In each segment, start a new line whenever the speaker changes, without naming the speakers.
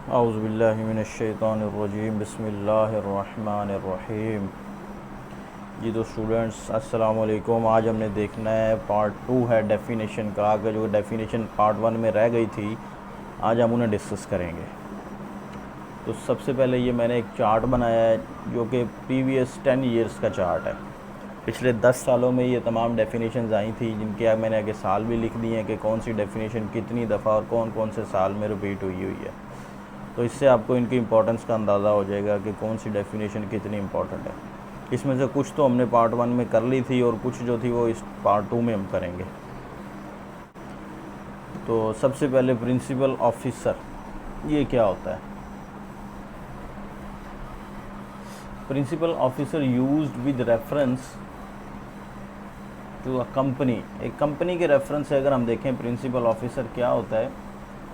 औज़ुबिल्लाहिमिनश्शैतानिर्रजीम बिस्मिल्लाहिर्रहमानिर्रहीम। जी तो स्टूडेंट्स अस्सलाम वालेकुम। आज हमने देखना है पार्ट 2 है डेफिनेशन का। आगे जो डेफिनेशन पार्ट 1 में रह गई थी आज हम उन्हें डिस्कस करेंगे। तो सबसे पहले ये मैंने एक चार्ट बनाया है जो कि प्रीवियस 10 ईयर्स का चार्ट है। पिछले 10 सालों में ये तमाम डेफिनेशंस आई थी जिनके मैंने आगे साल भी लिख दिए हैं कि कौन सी डेफिनेशन कितनी दफ़ा और कौन कौन से साल में रिपीट हुई है। तो इससे आपको इनकी इम्पोर्टेंस का अंदाज़ा हो जाएगा कि कौन सी डेफिनेशन कितनी इम्पोर्टेंट है। इसमें से कुछ तो हमने पार्ट 1 में कर ली थी और कुछ जो थी वो इस पार्ट 2 में हम करेंगे। तो सबसे पहले प्रिंसिपल ऑफिसर, ये क्या होता है? Principal officer used with reference to a company. एक कंपनी के रेफरेंस से अगर हम देखें प्रिंसिपल ऑफिसर क्या होता है,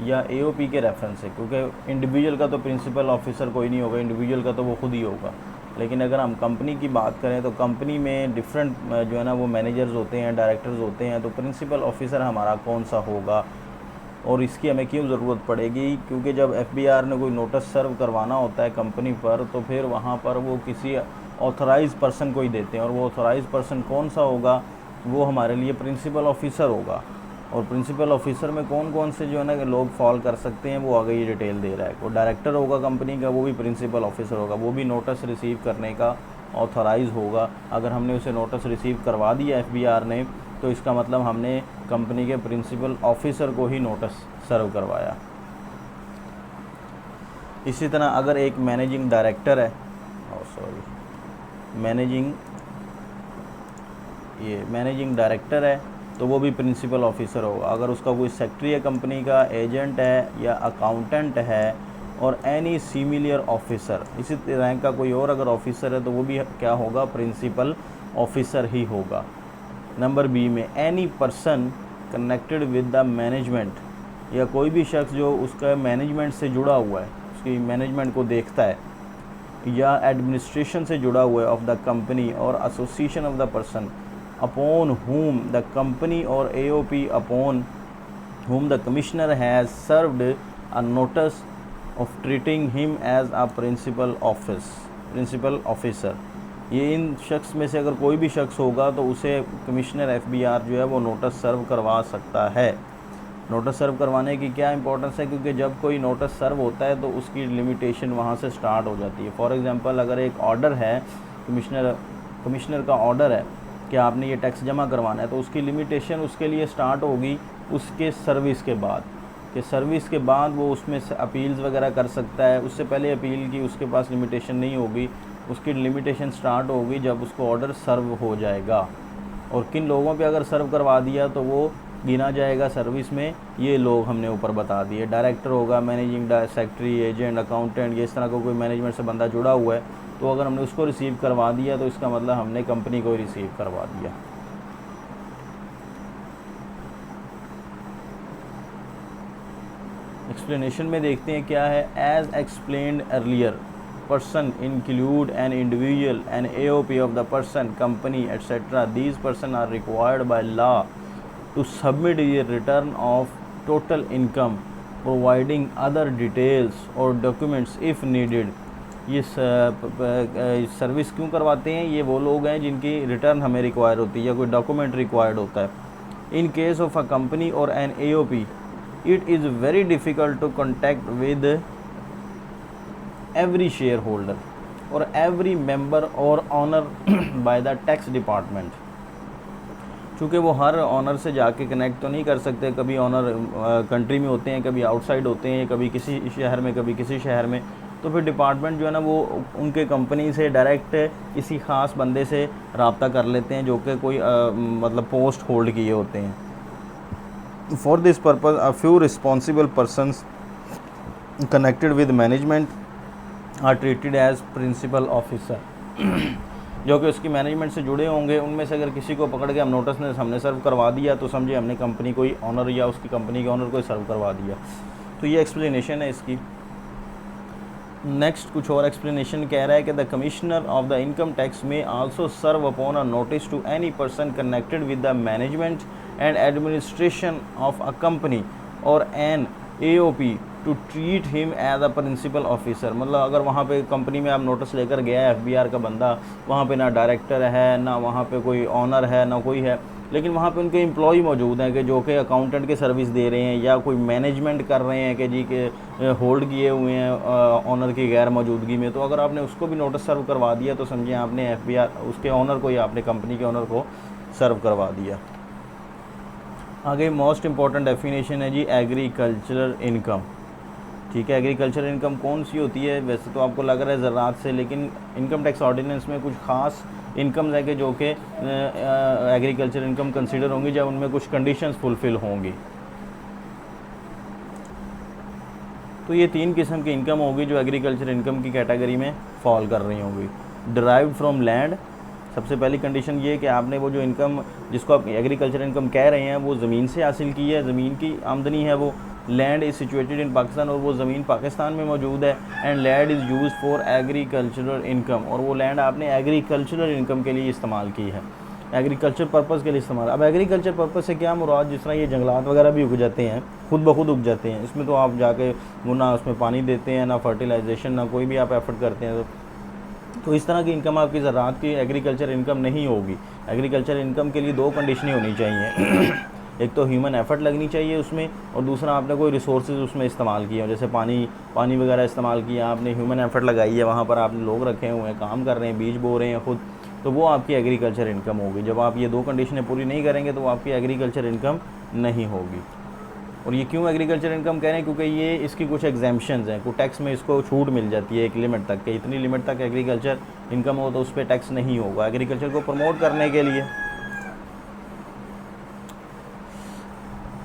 या एओपी के रेफरेंस से, क्योंकि इंडिविजुअल का तो प्रिंसिपल ऑफिसर कोई नहीं होगा, इंडिविजुअल का तो वो खुद ही होगा। लेकिन अगर हम कंपनी की बात करें तो कंपनी में डिफरेंट जो है ना वो मैनेजर्स होते हैं, डायरेक्टर्स होते हैं। तो प्रिंसिपल ऑफिसर हमारा कौन सा होगा और इसकी हमें क्यों ज़रूरत पड़ेगी? क्योंकि जब एफबीआर ने कोई नोटिस सर्व करवाना होता है कंपनी पर तो फिर वहाँ पर वो किसी ऑथराइज़ पर्सन को ही देते हैं, और वो ऑथराइज़ पर्सन कौन सा होगा? वो हमारे लिए प्रिंसिपल ऑफिसर होगा। और प्रिंसिपल ऑफिसर में कौन कौन से जो है ना कि लोग फॉल कर सकते हैं वो आगे ये डिटेल दे रहा है। वो डायरेक्टर होगा कंपनी का, वो भी प्रिंसिपल ऑफिसर होगा, वो भी नोटिस रिसीव करने का ऑथराइज़ होगा। अगर हमने उसे नोटिस रिसीव करवा दिया एफबीआर ने तो इसका मतलब हमने कंपनी के प्रिंसिपल ऑफिसर को ही नोटिस सर्व करवाया। इसी तरह अगर एक मैनेजिंग डायरेक्टर है, मैनेजिंग डायरेक्टर है तो वो भी प्रिंसिपल ऑफिसर होगा। अगर उसका कोई सेक्रेटरी है कंपनी का, एजेंट है या अकाउंटेंट है और एनी सिमिलर ऑफिसर, इसी तरह का कोई और अगर ऑफिसर है तो वो भी क्या होगा? प्रिंसिपल ऑफिसर ही होगा। नंबर बी में any person connected with the management, या कोई भी शख्स जो उसका मैनेजमेंट से जुड़ा हुआ है, उसकी मैनेजमेंट को देखता है, या एडमिनिस्ट्रेशन से जुड़ा हुआ है ऑफ द कंपनी और association of the person upon whom the company or AOP upon whom the commissioner has served a notice of treating him as a principal officer। ये इन शख्स में से अगर कोई भी शख्स होगा तो उसे कमिश्नर एफबीआर जो है वो नोटिस सर्व करवा सकता है। नोटिस सर्व करवाने की क्या इंपॉर्टेंस है? क्योंकि जब कोई नोटिस सर्व होता है तो उसकी लिमिटेशन वहाँ से स्टार्ट हो जाती है। फॉर एग्जांपल अगर एक ऑर्डर है, कमिश्नर का ऑर्डर है कि आपने ये टैक्स जमा करवाना है, तो उसकी लिमिटेशन उसके लिए स्टार्ट होगी उसके सर्विस के बाद, कि सर्विस के बाद वो उसमें से अपील्स वगैरह कर सकता है। उससे पहले अपील की उसके पास लिमिटेशन नहीं होगी। उसकी लिमिटेशन स्टार्ट होगी जब उसको ऑर्डर सर्व हो जाएगा। और किन लोगों पे अगर सर्व करवा दिया तो वो गिना जाएगा सर्विस में। ये लोग हमने ऊपर बता दिए। डायरेक्टर होगा, मैनेजिंग सेक्रेटरी, एजेंट, अकाउंटेंट, ये इस तरह का कोई मैनेजमेंट से बंदा जुड़ा हुआ है तो अगर हमने उसको रिसीव करवा दिया तो इसका मतलब हमने कंपनी को रिसीव करवा दिया। एक्सप्लेनेशन में देखते हैं क्या है। As explained earlier, person include an individual, an AOP of the person, company, etc. These person are required by law to submit a return of total income, providing other details or documents if needed। ये service क्यों करवाते हैं? ये वो लोग हैं जिनकी return हमें रिक्वायर होती है या कोई डॉक्यूमेंट रिक्वायर्ड होता है। In case of a company और an AOP, it is very difficult to contact with every shareholder or every member or owner by the tax department। चूँकि वो हर ऑनर से जाके कनेक्ट तो नहीं कर सकते, कभी ऑनर कंट्री में होते हैं, कभी आउटसाइड होते हैं, कभी किसी शहर में, कभी किसी शहर में। तो फिर डिपार्टमेंट जो है ना वो उनके कंपनी से डायरेक्ट किसी ख़ास बंदे से रब्ता कर लेते हैं जो कि कोई मतलब पोस्ट होल्ड किए होते हैं। For this purpose a few responsible persons connected with management are treated as principal officer. जो कि उसकी मैनेजमेंट से जुड़े होंगे, उनमें से अगर किसी को पकड़ के हम नोटिस ने हमने सर्व करवा दिया तो समझे हमने कंपनी को ही ऑनर या उसकी कंपनी के ऑनर को ही सर्व करवा दिया। तो ये एक्सप्लेनेशन है इसकी। नेक्स्ट कुछ और एक्सप्लेनेशन कह रहा है कि the commissioner of the income tax may also serve upon a notice to any person connected with the management and administration of a company और an AOP to treat him as a principal officer. मतलब अगर वहाँ पे company में आप notice लेकर गया है एफबीआर का बंदा, वहाँ पे ना डायरेक्टर है, ना वहाँ पे कोई ऑनर है, ना कोई है, लेकिन वहाँ पे उनके एम्प्लॉय मौजूद हैं कि जो कि अकाउंटेंट की सर्विस दे रहे हैं या कोई मैनेजमेंट कर रहे हैं कि जी के होल्ड किए हुए हैं ऑनर की गैर मौजूदगी में, तो अगर आपने उसको भी नोटिस सर्व करवा दिया तो समझिए आपने एफबीआर उसके ऑनर को या आपने कंपनी के ऑनर को सर्व करवा दिया। आगे मोस्ट इम्पॉर्टेंट डेफिनेशन है जी एग्रीकल्चरल इनकम। ठीक है, एग्रीकल्चर इनकम कौन सी होती है? वैसे तो आपको लग रहा है ज़राअत से, लेकिन इनकम टैक्स ऑर्डिनेंस में कुछ ख़ास इनकम्स है कि जो कि एग्रीकल्चर इनकम कंसीडर होंगी जब उनमें कुछ कंडीशंस फुलफ़िल होंगी। तो ये 3 किस्म की इनकम होगी जो एग्रीकल्चर इनकम की कैटेगरी में फॉल कर रही होंगी। डिराइव्ड फ्रॉम लैंड, सबसे पहली कंडीशन ये है कि आपने वो जो इनकम जिसको आप एग्रीकल्चर इनकम कह रहे हैं वो ज़मीन से हासिल की है, ज़मीन की आमदनी है वो। Land is situated in Pakistan, और वो ज़मीन पाकिस्तान में मौजूद है। And land is used for agricultural income, और वो लैंड आपने एग्रीकल्चरल इनकम के लिए इस्तेमाल की है, एग्रीकल्चर पर्पज़ के लिए इस्तेमाल। अब एग्रीकल्चर पर्पज़ से क्या मुराद? जिस तरह ये जंगलात वगैरह भी उग जाते हैं, खुद ब खुद उग जाते हैं, इसमें तो आप जाके वो ना उसमें पानी देते हैं, ना फर्टिलाइजेशन, ना कोई भी आप एफर्ट करते हैं, तो इस तरह की इनकम आपकी ज़राअत की एग्रीकल्चर इनकम नहीं होगी। एग्रीकल्चर इनकम के लिए 2 कंडीशनें होनी चाहिए एक तो ह्यूमन एफर्ट लगनी चाहिए उसमें, और दूसरा आपने कोई रिसोर्सेज उसमें इस्तेमाल किए हो, जैसे पानी वगैरह इस्तेमाल किया आपने, ह्यूमन एफर्ट लगाई है, वहाँ पर आपने लोग रखे हुए हैं, काम कर रहे हैं, बीज बो रहे हैं खुद, तो वो आपकी एग्रीकल्चर इनकम होगी। जब आप ये 2 कंडीशनें पूरी नहीं करेंगे तो वो आपकी एग्रीकल्चर इनकम नहीं होगी। और ये क्यों एग्रीकल्चर इनकम कह रहे हैं? क्योंकि ये इसकी कुछ एग्जाम्पशंस हैं, कुछ टैक्स में इसको छूट मिल जाती है एक लिमिट तक, कि इतनी लिमिट तक एग्रीकल्चर इनकम हो तो उस पर टैक्स नहीं होगा, एग्रीकल्चर को प्रमोट करने के लिए।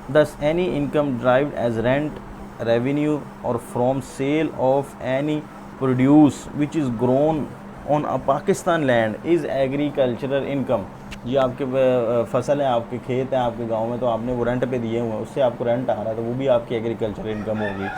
Thus, any income derived as rent, revenue, or from sale of any produce which is grown on a Pakistan land is agricultural income। ये आपके फसल है, आपके खेत है आपके गांव में, तो आपने वो रेंट पे दिए हुए हैं, उससे आपको रेंट आ रहा है, तो वो भी आपकी एग्रीकल्चर इनकम होगी।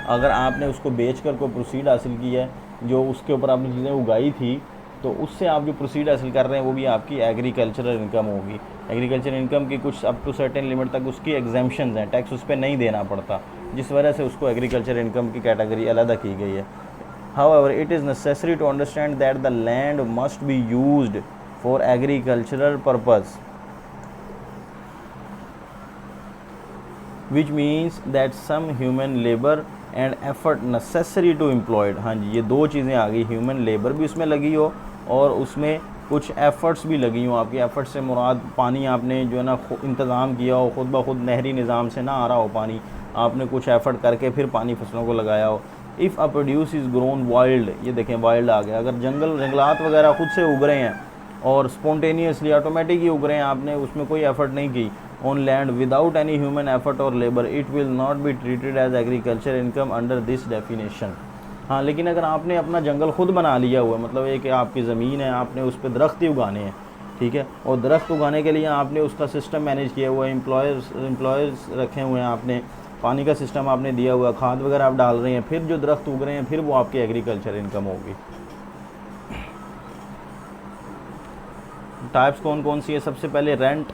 अगर आपने उसको बेच कर कोई प्रोसीड हासिल किया है, जो उसके ऊपर आपने चीज़ें उगाई थी, तो उससे आप जो प्रोसीड हासिल कर रहे हैं वो भी आपकी एग्रीकल्चरल इनकम होगी। एग्रीकल्चर इनकम की कुछ अप टू सर्टेन लिमिट तक उसकी एग्जाम्पशंस हैं, टैक्स उस पर नहीं देना पड़ता, जिस वजह से उसको एग्रीकल्चर इनकम की कैटेगरी अलग की गई है। However, it is necessary to understand that the land must be used for agricultural purpose, which means that some human labor and effort necessary to employed। हाँ जी, ये 2 चीज़ें आ गई, ह्यूमन लेबर भी उसमें लगी हो और उसमें कुछ एफ़र्ट्स भी लगी हों। आपकी एफ़र्ट्स से मुराद पानी आपने जो है ना इंतज़ाम किया हो, ख़ुद ब खुद नहरी निज़ाम से ना आ रहा हो पानी, आपने कुछ एफ़र्ट करके फिर पानी फसलों को लगाया हो। If a produce is grown wild, ये देखें वाइल्ड आ गया, अगर जंगलात वगैरह खुद से उग रहे हैं और स्पॉन्टेनियसली ऑटोमेटिक ही उग रहे हैं, आपने उसमें कोई एफ़र्ट नहीं की, on land without any human effort और labour, it will not be treated as agriculture income under this definition. हाँ, लेकिन अगर आपने अपना जंगल खुद बना लिया हुआ है, मतलब एक आपकी ज़मीन है, आपने उस पर दरख्त ही उगाने हैं, ठीक है, और दरख्त उगाने के लिए आपने उसका सिस्टम मैनेज किया हुआ है, एम्प्लॉयज़ रखे हुए हैं आपने, पानी का सिस्टम आपने दिया हुआ, खाद वगैरह आप डाल रहे हैं, फिर जो दरख्त उग रहे हैं, फिर वो आपकी एग्रीकल्चर इनकम होगी। टाइप्स कौन कौन सी है? सबसे पहले रेंट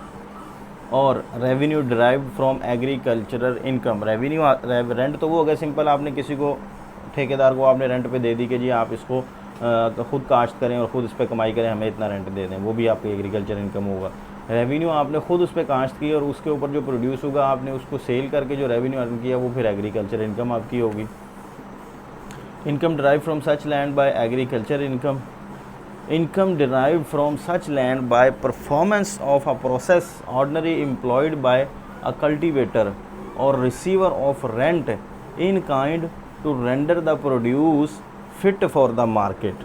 और revenue derived from agricultural income. Rent तो वो हो गया सिंपल, आपने किसी को ठेकेदार को आपने रेंट पे दे दी कि जी आप इसको खुद काश्त करें और ख़ुद इस पर कमाई करें, हमें इतना रेंट दे दें, वो भी आपकी एग्रीकल्चर इनकम होगा। रेवेन्यू आपने खुद उस पर काश्त की और उसके ऊपर जो प्रोड्यूस होगा आपने उसको सेल करके जो रेवेन्यू अर्न किया वो फिर एग्रीकल्चर इनकम आपकी होगी। Income derive from such land bye agriculture income. Income derived from such land by performance of a process ordinarily employed by a cultivator or receiver of rent in kind to render the produce fit for the market।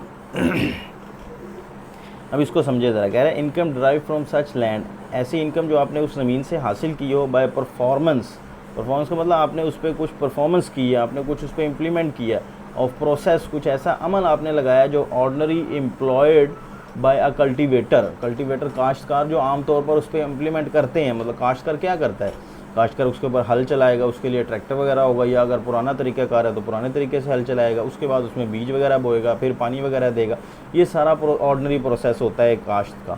अब इसको समझे ज़रा, कह रहे हैं income derive from such land, ऐसी income जो आपने उस ज़मीन से हासिल की हो बाय परफॉर्मेंस का मतलब आपने उस पर कुछ परफॉर्मेंस की है, आपने कुछ उस पर इम्प्लीमेंट किया, और प्रोसेस कुछ ऐसा अमल आपने लगाया जो ordinary employed by a cultivator काश्तकार जो आम तौर पर उस पर इम्प्लीमेंट करते हैं। मतलब काश्तकार क्या करता है, काश्तकार उसके ऊपर हल चलाएगा, उसके लिए ट्रैक्टर वगैरह होगा, या अगर पुराना तरीक़ाकार है तो पुराने तरीके से हल चलाएगा, उसके बाद उसमें बीज वगैरह बोएगा, फिर पानी वगैरह देगा, ये सारा ऑर्डनरी प्रोसेस होता है काश्त का,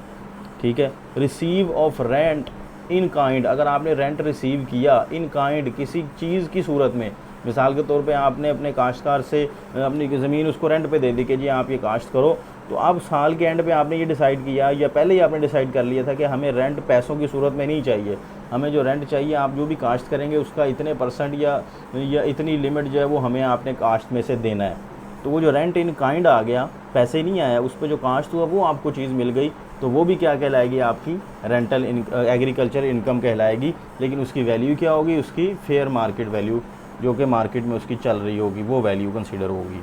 ठीक है। Receive of rent in kind, अगर आपने रेंट रिसीव किया इन काइंड किसी चीज़ की सूरत में, मिसाल के तौर पे आपने अपने काश्तकार से अपनी ज़मीन उसको रेंट पे दे दी कि जी आप ये काश्त करो, तो अब साल के एंड पे आपने ये डिसाइड किया या पहले ही आपने डिसाइड कर लिया था कि हमें रेंट पैसों की सूरत में नहीं चाहिए, हमें जो रेंट चाहिए आप जो भी काश्त करेंगे उसका इतने % या इतनी लिमिट जो है वो हमें आपने काश्त में से देना है। तो वो जो रेंट इन काइंड आ गया, पैसे नहीं आया, उस पर जो काश्त हुआ वो आपको चीज़ मिल गई, तो वो भी क्या कहलाएगी, आपकी रेंटल एग्रीकल्चर इनकम कहलाएगी। लेकिन उसकी वैल्यू क्या होगी, उसकी फेयर मार्केट वैल्यू जो कि मार्केट में उसकी चल रही होगी वो वैल्यू कंसीडर होगी।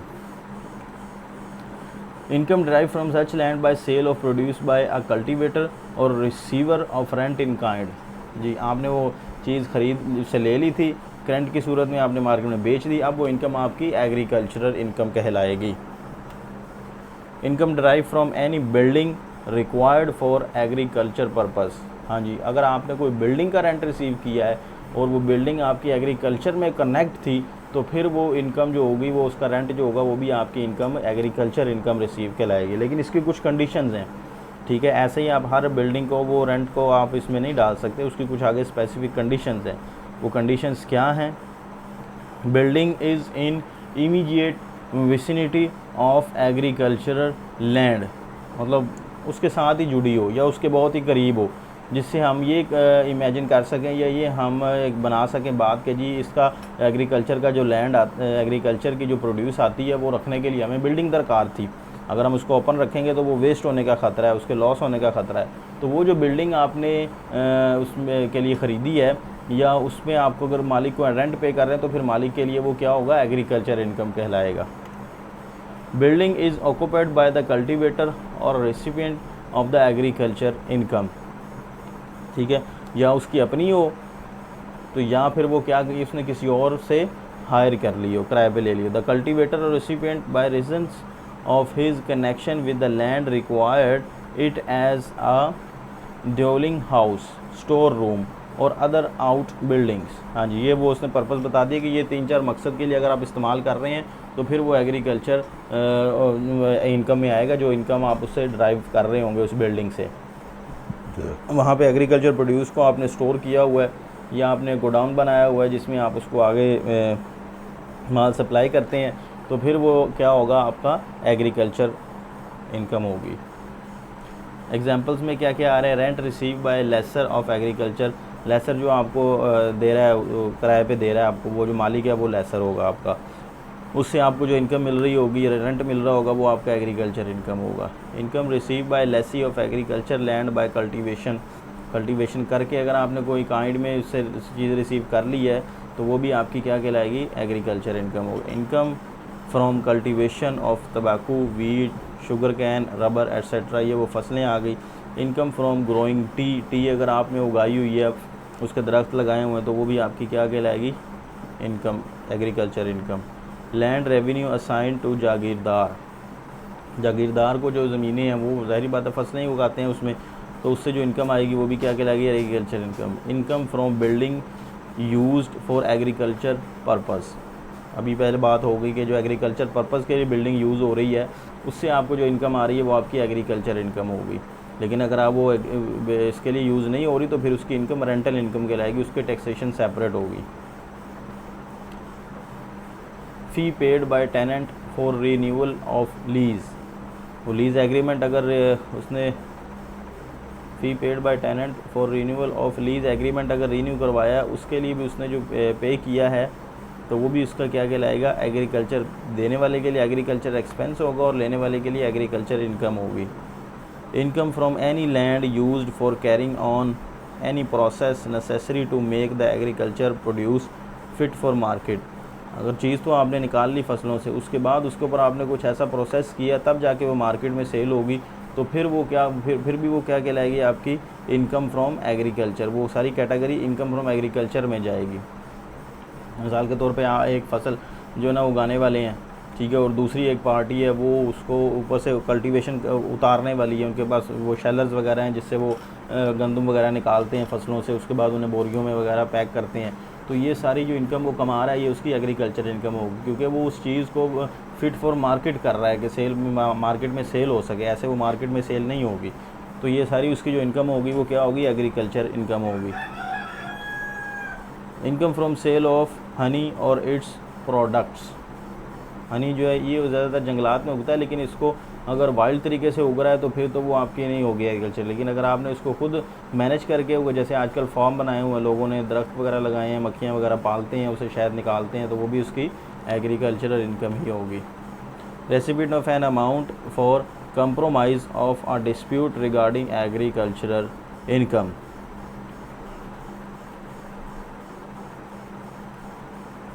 Income derive from such land by sale of produce by a cultivator और receiver of rent in kind. जी आपने वो चीज़ खरीद से ले ली थी, करेंट की सूरत में आपने मार्केट में बेच दी, अब वो इनकम आपकी एग्रीकल्चरल इनकम कहलाएगी। Income derive from any building required for agriculture purpose. हाँ जी, अगर आपने कोई बिल्डिंग का रेंट रिसीव किया है और वो बिल्डिंग आपकी एग्रीकल्चर में कनेक्ट थी, तो फिर वो इनकम जो होगी, वो उसका रेंट जो होगा वो भी आपकी इनकम एग्रीकल्चर इनकम रिसीव कहलाएगी। लेकिन इसकी कुछ कंडीशंस हैं, ठीक है। ऐसे ही आप हर बिल्डिंग को वो रेंट को आप इसमें नहीं डाल सकते, उसकी कुछ आगे स्पेसिफिक कंडीशंस हैं। वो कंडीशंस क्या हैं, building is in immediate vicinity of agricultural land, मतलब उसके साथ ही जुड़ी हो या उसके बहुत ही करीब हो, जिससे हम ये इमेजिन कर सकें या ये हम एक बना सकें बात कि जी इसका एग्रीकल्चर का जो लैंड एग्रीकल्चर की जो प्रोड्यूस आती है वो रखने के लिए हमें बिल्डिंग दरकार थी। अगर हम उसको ओपन रखेंगे तो वो वेस्ट होने का ख़तरा है, उसके लॉस होने का ख़तरा है। तो वो जो बिल्डिंग आपने उसमें के लिए ख़रीदी है या उसमें आपको अगर मालिक को रेंट पे कर रहे हैं तो फिर मालिक के लिए वो क्या होगा, एग्रीकल्चर इनकम कहलाएगा। Building is occupied by the cultivator और recipient of the agriculture income, ठीक है, या उसकी अपनी हो तो या फिर वो क्या की उसने किसी और से हायर कर ली हो, किराए पे ले लियो। द कल्टीवेटर और recipient by reasons of his connection with the land required it as a dwelling house, store room और अदर आउट बिल्डिंग्स। हाँ जी, ये वो उसने पर्पस बता दिया कि ये 3-4 मकसद के लिए अगर आप इस्तेमाल कर रहे हैं तो फिर वो एग्रीकल्चर इनकम में आएगा, जो इनकम आप उससे ड्राइव कर रहे होंगे उस बिल्डिंग से। वहाँ पे एग्रीकल्चर प्रोड्यूस को आपने स्टोर किया हुआ है या आपने गोडाउन बनाया हुआ है जिसमें आप उसको आगे माल सप्लाई करते हैं, तो फिर वो क्या होगा, आपका एग्रीकल्चर इनकम होगी। एग्जांपल्स में क्या क्या आ रहा है, rent receive by lessor of agriculture. Lessor जो आपको दे रहा है, किराए पे दे रहा है आपको, वो जो मालिक है वो लेसर होगा आपका, उससे आपको जो इनकम मिल रही होगी, रेंट मिल रहा होगा, वो आपका एग्रीकल्चर इनकम होगा। Income receive by lessee of agriculture land by cultivation. Cultivation करके अगर आपने कोई काइंड में उससे चीज़ रिसीव कर ली है तो वो भी आपकी क्या कहलाएगी, एग्रीकल्चर इनकम होगी। इनकम फ्रॉम कल्टीवेशन ऑफ तंबाकू, wheat, sugar cane, rubber etcetera, ये वो फसलें आ गई। Income from growing T, T अगर आपने उगाई हुई है, उसके दरख्त लगाए हुए हैं, तो वो भी आपकी क्या कहलाएगी, income, agriculture income. Land revenue assign to जागीरदार, जागीरदार को जो ज़मीनें हैं वो ज़ाहिर बात है फसलें ही उगाते हैं उसमें, तो उससे जो इनकम आएगी वो भी क्या कहलाएगी, agriculture income. Income from building used for agriculture purpose, अभी पहले बात हो गई कि जो एग्रीकल्चर पर्पस के लिए बिल्डिंग यूज़ हो रही है उससे आपको जो इनकम आ रही है वो आपकी एग्रीकल्चर इनकम होगी। लेकिन अगर आप वो इसके लिए यूज़ नहीं हो रही तो फिर उसकी इनकम रेंटल इनकम कहलाएगी, उसकी टैक्सेशन सेपरेट होगी। Fee paid by tenant for renewal of lease, वो लीज़ एग्रीमेंट अगर उसने fee paid by tenant for renewal of lease agreement अगर रीन्यू करवाया, उसके लिए भी उसने जो पे किया है तो वो भी उसका क्या कहलाएगा, एग्रीकल्चर। देने वाले के लिए एग्रीकल्चर एक्सपेंस होगा और लेने वाले के लिए एग्रीकल्चर इनकम होगी। Income from any land used for carrying on any process necessary to make the agriculture produce fit for market, अगर चीज़ तो आपने निकाल ली फसलों से, उसके बाद उसके ऊपर आपने कुछ ऐसा प्रोसेस किया तब जाके वो मार्केट में सेल होगी, तो फिर वो क्या फिर भी वो क्या कहलाएगी, आपकी इनकम फ्रॉम एग्रीकल्चर। वो सारी कैटेगरी इनकम फ्रॉम एग्रीकल्चर में जाएगी। मिसाल के तौर पे एक फसल जो ना उगाने वाले हैं, ठीक है, और दूसरी एक पार्टी है वो उसको ऊपर से कल्टीवेशन उतारने वाली है, उनके पास वो शेलर्स वगैरह हैं जिससे वो गंदम वगैरह निकालते हैं फसलों से, उसके बाद उन्हें बोरियों में वगैरह पैक करते हैं। तो ये सारी जो इनकम वो कमा रहा है ये उसकी एग्रीकल्चर इनकम होगी, क्योंकि वो उस चीज़ को फिट फॉर मार्केट कर रहा है कि सेल मार्केट में सेल हो सके, ऐसे वो मार्केट में सेल नहीं होगी। तो ये सारी उसकी जो इनकम होगी वो क्या होगी, एग्रीकल्चर इनकम होगी। Income from sale of honey और इट्स प्रोडक्ट्स। हनी जो है ये ज़्यादातर जंगलात में उगता है, लेकिन इसको अगर वाइल्ड तरीके से उग रहा है तो फिर तो वो आपकी नहीं होगी एग्रीकल्चर। लेकिन अगर आपने इसको खुद मैनेज करके उगा, जैसे आजकल फार्म बनाए हुए हैं लोगों ने, दरख्त वगैरह लगाए हैं, मक्खियाँ वगैरह पालते हैं, उसे शहद निकालते हैं, तो वो भी उसकी एग्रीकल्चरल इनकम ही होगी। Receipt of an amount for compromise of a dispute regarding agricultural income.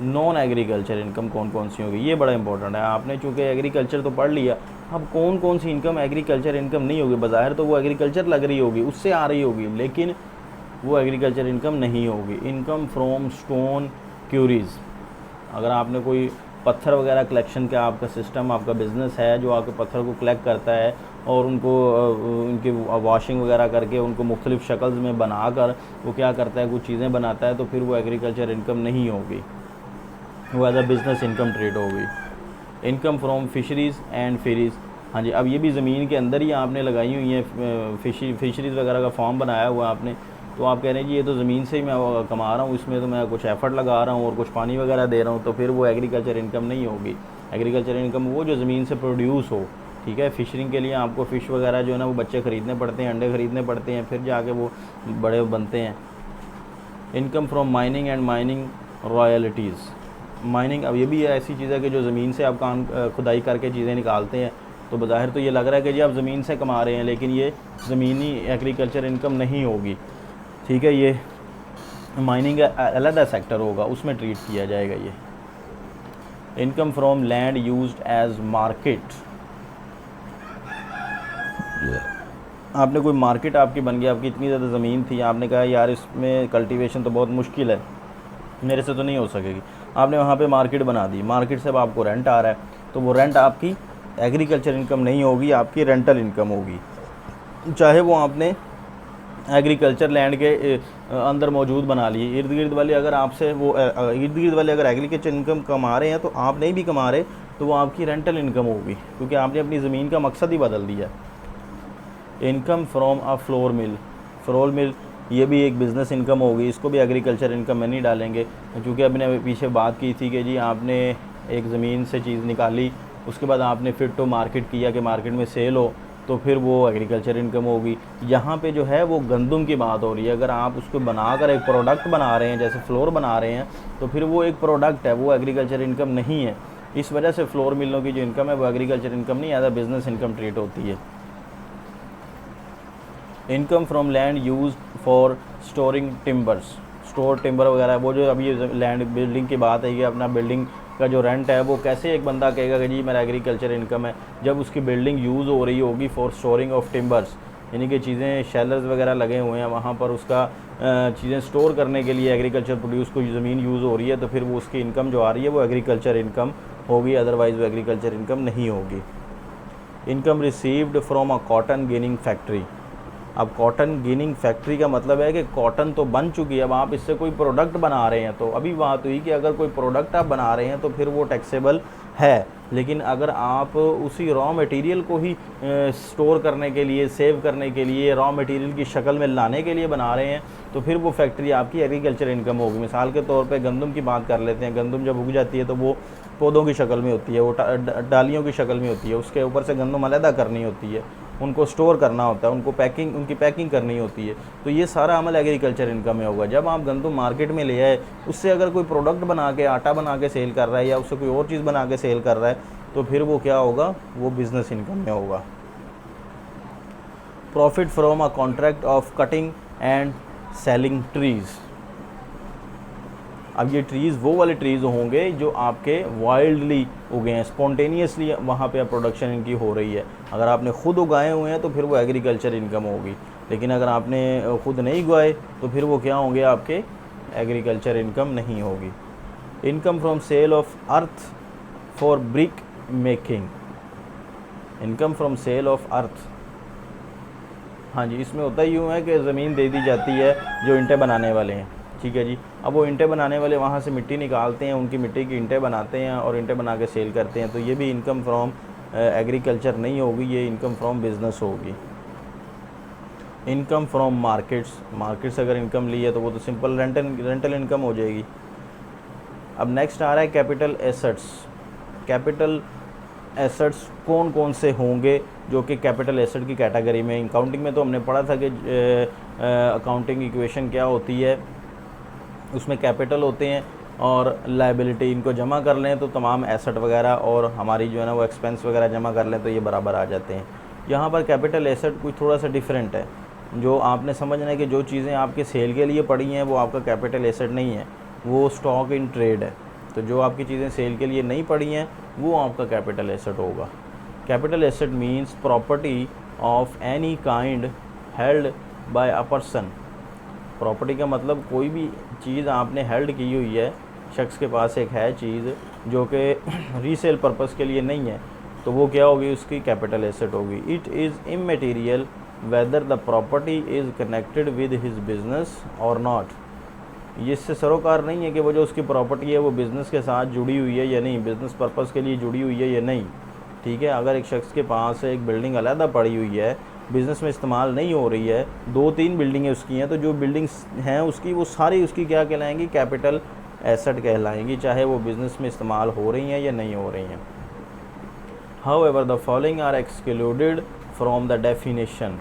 Non agriculture income कौन कौन सी होगी, ये बड़ा इंपॉर्टेंट है। आपने चूँकि एग्रीकल्चर तो पढ़ लिया, अब कौन कौन सी इनकम एग्रीकल्चर इनकम नहीं होगी। बाज़ाहिर तो वो एग्रीकल्चर लग रही होगी, उससे आ रही होगी, लेकिन वो एग्रीकल्चर इनकम नहीं होगी। इनकम फ्रॉम स्टोन क्यूरीज, अगर आपने कोई पत्थर वगैरह कलेक्शन का आपका सिस्टम, आपका बिज़नेस है जो आपके पत्थर को कलेक्ट करता है और उनको उनकी वॉशिंग वगैरह करके उनको मुख्तलिफ़ शक्ल्स में बनाकर वो क्या करता है, कुछ चीज़ें बनाता है, तो फिर वो एग्रीकल्चर इनकम नहीं होगी, वो as a business income treat होगी। Income from fisheries and ferries, हाँ जी, अब ये भी ज़मीन के अंदर ही आपने लगाई हुई है फिशरीज़ वगैरह का फॉर्म बनाया हुआ है आपने, तो आप कह रहे हैं जी ये तो ज़मीन से ही मैं कमा रहा हूँ, इसमें तो मैं कुछ एफ़र्ट लगा रहा हूँ और कुछ पानी वगैरह दे रहा हूँ, तो फिर वो एग्रीकल्चर इनकम नहीं होगी। एग्रीकल्चर इनकम वो जो ज़मीन से प्रोड्यूस हो, ठीक है। फ़िशरिंग के लिए आपको फ़िश वगैरह जो है ना वो बच्चे ख़रीदने पड़ते हैं, अंडे ख़रीदने पड़ते हैं, फिर जाके वो बड़े बनते हैं। Income from mining and mining royalties, mining, अब ये भी ऐसी चीज़ है कि जो ज़मीन से आप काम खुदाई करके चीज़ें निकालते हैं, तो बज़ाहिर तो ये लग रहा है कि जी आप ज़मीन से कमा रहे हैं, लेकिन ये ज़मीनी एग्रीकल्चर इनकम नहीं होगी, ठीक है। ये माइनिंग अलग सेक्टर होगा, उसमें ट्रीट किया जाएगा ये। Income from land used as market, आपने कोई मार्केट आपकी बन गया, आपकी इतनी ज़्यादा ज़मीन थी, आपने कहा यार इसमें कल्टीवेशन तो बहुत मुश्किल है, मेरे से तो नहीं हो सकेगी, आपने वहाँ पे मार्केट बना दी, मार्केट से अब आपको रेंट आ रहा है, तो वो रेंट आपकी एग्रीकल्चर इनकम नहीं होगी, आपकी रेंटल इनकम होगी। चाहे वो आपने एग्रीकल्चर लैंड के अंदर मौजूद बना लिए, इर्द गिर्द वाले अगर आपसे वो इर्द गिर्द वाले अगर एग्रीकल्चर इनकम कमा रहे हैं, तो आप नहीं भी कमा रहे तो वो आपकी रेंटल इनकम होगी, क्योंकि आपने अपनी ज़मीन का मकसद ही बदल दिया। Income from a flour mill, flour mill ये भी एक बिज़नेस इनकम होगी, इसको भी एग्रीकल्चर इनकम में नहीं डालेंगे, क्योंकि अभी ने पीछे बात की थी कि जी आपने एक ज़मीन से चीज़ निकाली, उसके बाद आपने फिर तो मार्केट किया कि मार्केट में सेल हो, तो फिर वो एग्रीकल्चर इनकम होगी। यहाँ पे जो है वो गंदम की बात हो रही है, अगर आप उसको बनाकर एक प्रोडक्ट बना रहे हैं, जैसे फ्लोर बना रहे हैं, तो फिर वो एक प्रोडक्ट है, वो एग्रीकल्चर इनकम नहीं है। इस वजह से फ्लोर मिलों की जो इनकम है वो एग्रीकल्चर इनकम नहीं, as a business income treat होती है। Income from land use for storing timbers, store timber वगैरह, वो जो अभी लैंड बिल्डिंग की बात है कि अपना बिल्डिंग का जो रेंट है वो कैसे एक बंदा कहेगा कि जी मेरा एग्रीकल्चर इनकम है, जब उसकी बिल्डिंग यूज़ हो रही होगी फॉर स्टोरिंग ऑफ टिम्बर्स, यानी कि चीज़ें शेलर्स वगैरह लगे हुए हैं वहाँ पर, उसका चीज़ें स्टोर करने के लिए एग्रीकल्चर प्रोड्यूस को ज़मीन यूज़ हो रही है, तो फिर वो उसकी इनकम जो आ रही है वो एग्रीकल्चर इनकम होगी, अदरवाइज़ वो एग्रीकल्चर इनकम नहीं होगी। Income received from a cotton ginning factory, अब कॉटन गिनिंग फैक्ट्री का मतलब है कि कॉटन तो बन चुकी है, अब आप इससे कोई प्रोडक्ट बना रहे हैं, तो अभी बात हुई कि अगर कोई प्रोडक्ट आप बना रहे हैं तो फिर वो टैक्सेबल है, लेकिन अगर आप उसी रॉ मटेरियल को ही स्टोर करने के लिए, सेव करने के लिए, रॉ मटेरियल की शक्ल में लाने के लिए बना रहे हैं, तो फिर वो फैक्ट्री आपकी एग्रीकल्चर इनकम होगी। मिसाल के तौर पे गंदम की बात कर लेते हैं, गंदम जब उग जाती है तो वो पौधों की शक्ल में होती है, वो डालियों की शक्ल में होती है, उसके ऊपर से गंदम अलहदा करनी होती है, उनको स्टोर करना होता है, उनको पैकिंग, उनकी पैकिंग करनी होती है, तो ये सारा अमल एग्रीकल्चर इनकम में होगा। जब आप गंदम मार्केट में ले आए, उससे अगर कोई प्रोडक्ट बना के, आटा बना के सेल कर रहा है या उससे कोई और चीज़ बना के सेल कर रहा है, तो फिर वो क्या होगा, वो बिज़नेस इनकम में होगा। Profit from a contract of cutting and selling trees, अब ये ट्रीज़ वो वाले ट्रीज़ होंगे जो आपके वाइल्डली उगे हैं, स्पॉन्टेनियसली वहाँ पे प्रोडक्शन इनकी हो रही है। अगर आपने ख़ुद उगाए हुए हैं तो फिर वो एग्रीकल्चर इनकम होगी, लेकिन अगर आपने ख़ुद नहीं उगाए तो फिर वो क्या होंगे, आपके एग्रीकल्चर इनकम नहीं होगी। Income from sale of earth for brick making, income from sale of earth, हाँ जी, इसमें होता ही यूँ है कि ज़मीन दे दी जाती है जो ईंटें बनाने वाले हैं, ठीक है जी। अब वो ईंटें बनाने वाले वहाँ से मिट्टी निकालते हैं, उनकी मिट्टी की ईंटें बनाते हैं और ईंटें बना के सेल करते हैं, तो ये भी इनकम फ्रॉम एग्रीकल्चर नहीं होगी, ये इनकम फ्रॉम बिज़नेस होगी। इनकम फ्रॉम मार्केट्स, मार्केट से अगर इनकम ली है तो वो तो सिंपल रेंटल इनकम हो जाएगी। अब नेक्स्ट आ रहा है कैपिटल एसेट्स। कैपिटल एसेट्स कौन कौन से होंगे जो कि कैपिटल एसेट की कैटेगरी में। अकाउंटिंग में तो हमने पढ़ा था कि अकाउंटिंग इक्वेशन क्या होती है, उसमें कैपिटल होते हैं और लायबिलिटी, इनको जमा कर लें तो तमाम एसेट वगैरह और हमारी जो है ना वो एक्सपेंस वगैरह जमा कर लें तो ये बराबर आ जाते हैं। यहाँ पर कैपिटल एसेट कुछ थोड़ा सा डिफरेंट है। जो आपने समझना है कि जो चीज़ें आपके सेल के लिए पड़ी हैं वो आपका कैपिटल एसेट नहीं है, वो स्टॉक इन ट्रेड है। तो जो आपकी चीज़ें सेल के लिए नहीं पड़ी हैं वो आपका कैपिटल एसेट होगा। Capital asset means property of any kind held by a person. Property का मतलब कोई भी चीज़ आपने हेल्ड की हुई है, शख्स के पास एक है चीज़ जो कि रीसेल पर्पस के लिए नहीं है, तो वो क्या होगी, उसकी कैपिटल एसेट होगी। It is immaterial whether the property is connected with his business और नॉट। ये इससे सरोकार नहीं है कि वो जो उसकी प्रॉपर्टी है वो बिज़नेस के साथ जुड़ी हुई है या नहीं, बिज़नेस पर्पस के लिए जुड़ी हुई है या नहीं। ठीक है, अगर एक शख्स के पास एक बिल्डिंग अलहदा पड़ी हुई है, बिज़नेस में इस्तेमाल नहीं हो रही है, 2-3 बिल्डिंगें उसकी हैं, तो जो बिल्डिंग्स हैं उसकी वो सारी उसकी क्या कहलाएंगी, कैपिटल एसेट कहलाएंगी, चाहे वो बिज़नेस में इस्तेमाल हो रही हैं या नहीं हो रही हैं। However the following are excluded from the definition.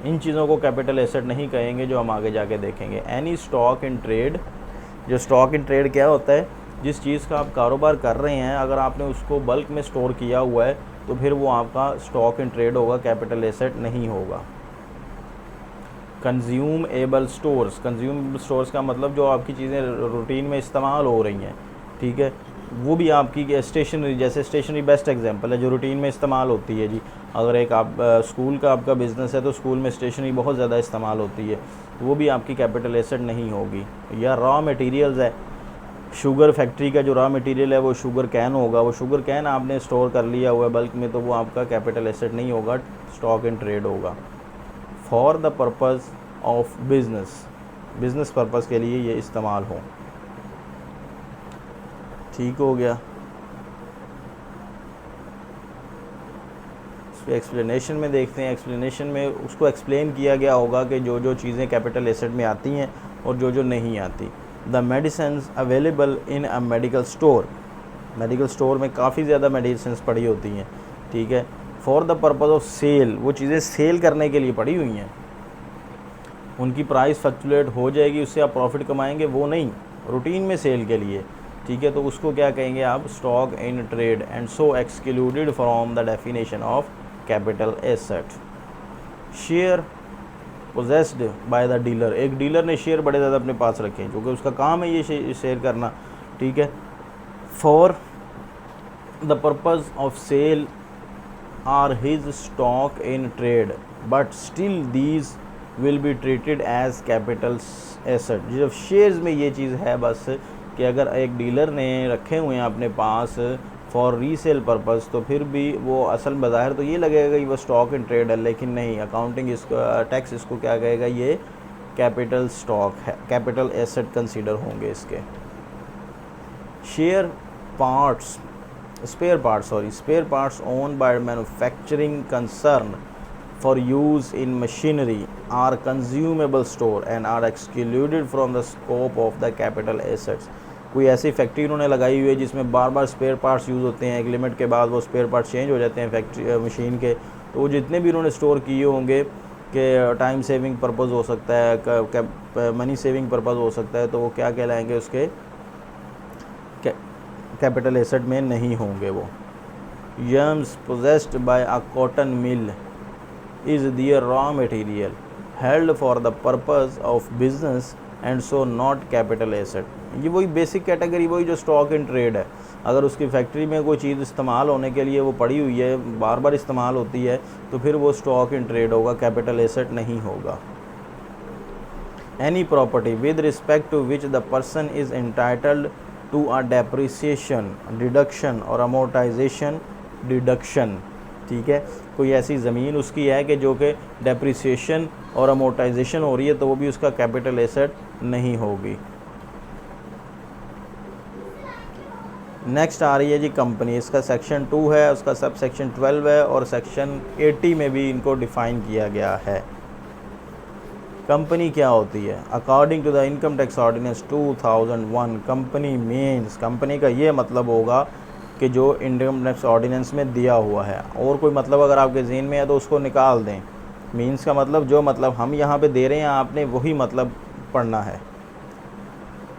इन चीज़ों को कैपिटल एसेट नहीं कहेंगे जो हम आगे जाके देखेंगे। एनी स्टॉक इन ट्रेड, जो स्टॉक इन ट्रेड क्या होता है, जिस चीज़ का आप कारोबार कर रहे हैं अगर आपने उसको बल्क में स्टोर किया हुआ है तो फिर वो आपका स्टॉक इन ट्रेड होगा, कैपिटल एसेट नहीं होगा। कंज्यूमेबल स्टोर्स, कंज्यूमेबल स्टोर्स का मतलब जो आपकी चीज़ें रूटीन में इस्तेमाल हो रही हैं, ठीक है, वो भी आपकी स्टेशनरी, जैसे स्टेशनरी बेस्ट एग्जांपल है जो रूटीन में इस्तेमाल होती है जी। अगर एक आप स्कूल का आपका बिज़नेस है तो स्कूल में स्टेशनरी बहुत ज़्यादा इस्तेमाल होती है, तो वो भी आपकी कैपिटल एसेट नहीं होगी। या रॉ मटेरियल्स है, शुगर फैक्ट्री का जो रॉ मटेरियल है वो शुगर कैन होगा, वो शुगर कैन आपने स्टोर कर लिया हुआ है बल्क में, तो वो आपका कैपिटल एसेट नहीं होगा, स्टॉक इन ट्रेड होगा। For the purpose of business, business purpose के लिए ये इस्तेमाल हो। ठीक हो गया। एक्सप्लेनेशन में देखते हैं। एक्सप्लेनेशन में उसको एक्सप्लेन किया गया होगा कि जो जो चीज़ें कैपिटल एसेट में आती हैं और जो जो नहीं आती। The medicines available in a medical store, medical store में काफ़ी ज़्यादा मेडिसिन्स पड़ी होती हैं, ठीक है। For the purpose of sale, वो चीज़ें सेल करने के लिए पड़ी हुई हैं, उनकी प्राइस फ्लक्चुएट हो जाएगी, उससे आप प्रॉफिट कमाएंगे, वो नहीं, रूटीन में सेल के लिए, ठीक है। तो उसको क्या कहेंगे आप, stock in trade, and so excluded from the definition of capital asset. Share possessed by the dealer, एक डीलर ने शेयर बड़े ज़्यादा अपने पास रखे हैं, जो कि उसका काम है ये शेयर करना, ठीक है। For the purpose of sale are his stock in trade but still these will be treated as capital asset. जब शेयर्स में ये चीज़ है बस कि अगर एक डीलर ने रखे हुए हैं अपने पास फॉर रीसेल पर्पज़, तो फिर भी वो असल बज़ाहिर तो ये लगेगा कि वो स्टॉक इन ट्रेड है, लेकिन नहीं, अकाउंटिंग इसको टैक्स इसको क्या कहेगा, ये कैपिटल स्टॉक है, कैपिटल एसेट कंसीडर होंगे इसके। Share parts, spare parts own by manufacturing concern for use in machinery are consumable store and are excluded from the scope of the capital assets. कोई ऐसी factory उन्होंने लगाई हुई है जिसमें बार बार स्पेयर पार्ट्स यूज़ होते हैं, एक लिमिट के बाद वो स्पेयर पार्ट्स चेंज हो जाते हैं फैक्ट्री मशीन के, तो वो जितने भी उन्होंने स्टोर किए होंगे कि टाइम सेविंग पर्पज़ हो सकता है, मनी सेविंग पर्पज़ हो सकता है, तो वो क्या कहलाएंगे, उसके कैपिटल एसेट में नहीं होंगे वो। Yarns possessed by a cotton mill is their raw material held for the purpose of business and so not capital asset. ये वही बेसिक कैटेगरी, वही जो स्टॉक इन ट्रेड है। अगर उसकी फैक्ट्री में कोई चीज़ इस्तेमाल होने के लिए वो पड़ी हुई है, बार बार इस्तेमाल होती है, तो फिर वो स्टॉक इन ट्रेड होगा, कैपिटल एसेट नहीं होगा। Any property with respect to which the person is entitled to a depreciation deduction और अमोर्टाइजेशन डिडक्शन, ठीक है। कोई ऐसी ज़मीन उसकी है कि जो कि डेप्रिसिएशन और अमोर्टाइजेशन हो रही है, तो वो भी उसका कैपिटल एसेट नहीं होगी। नेक्स्ट आ रही है जी कंपनी, इसका सेक्शन 2 है, उसका सब सेक्शन 12 है और सेक्शन 80 में भी इनको डिफ़ाइन किया गया है। कंपनी क्या होती है? According to the income tax ordinance 2001, company means, company का ये मतलब होगा कि जो इनकम टैक्स ऑर्डिनेंस में दिया हुआ है, और कोई मतलब अगर आपके ज़हन में है तो उसको निकाल दें। मीन्स का मतलब जो मतलब हम यहाँ पे दे रहे हैं आपने वही मतलब पढ़ना है।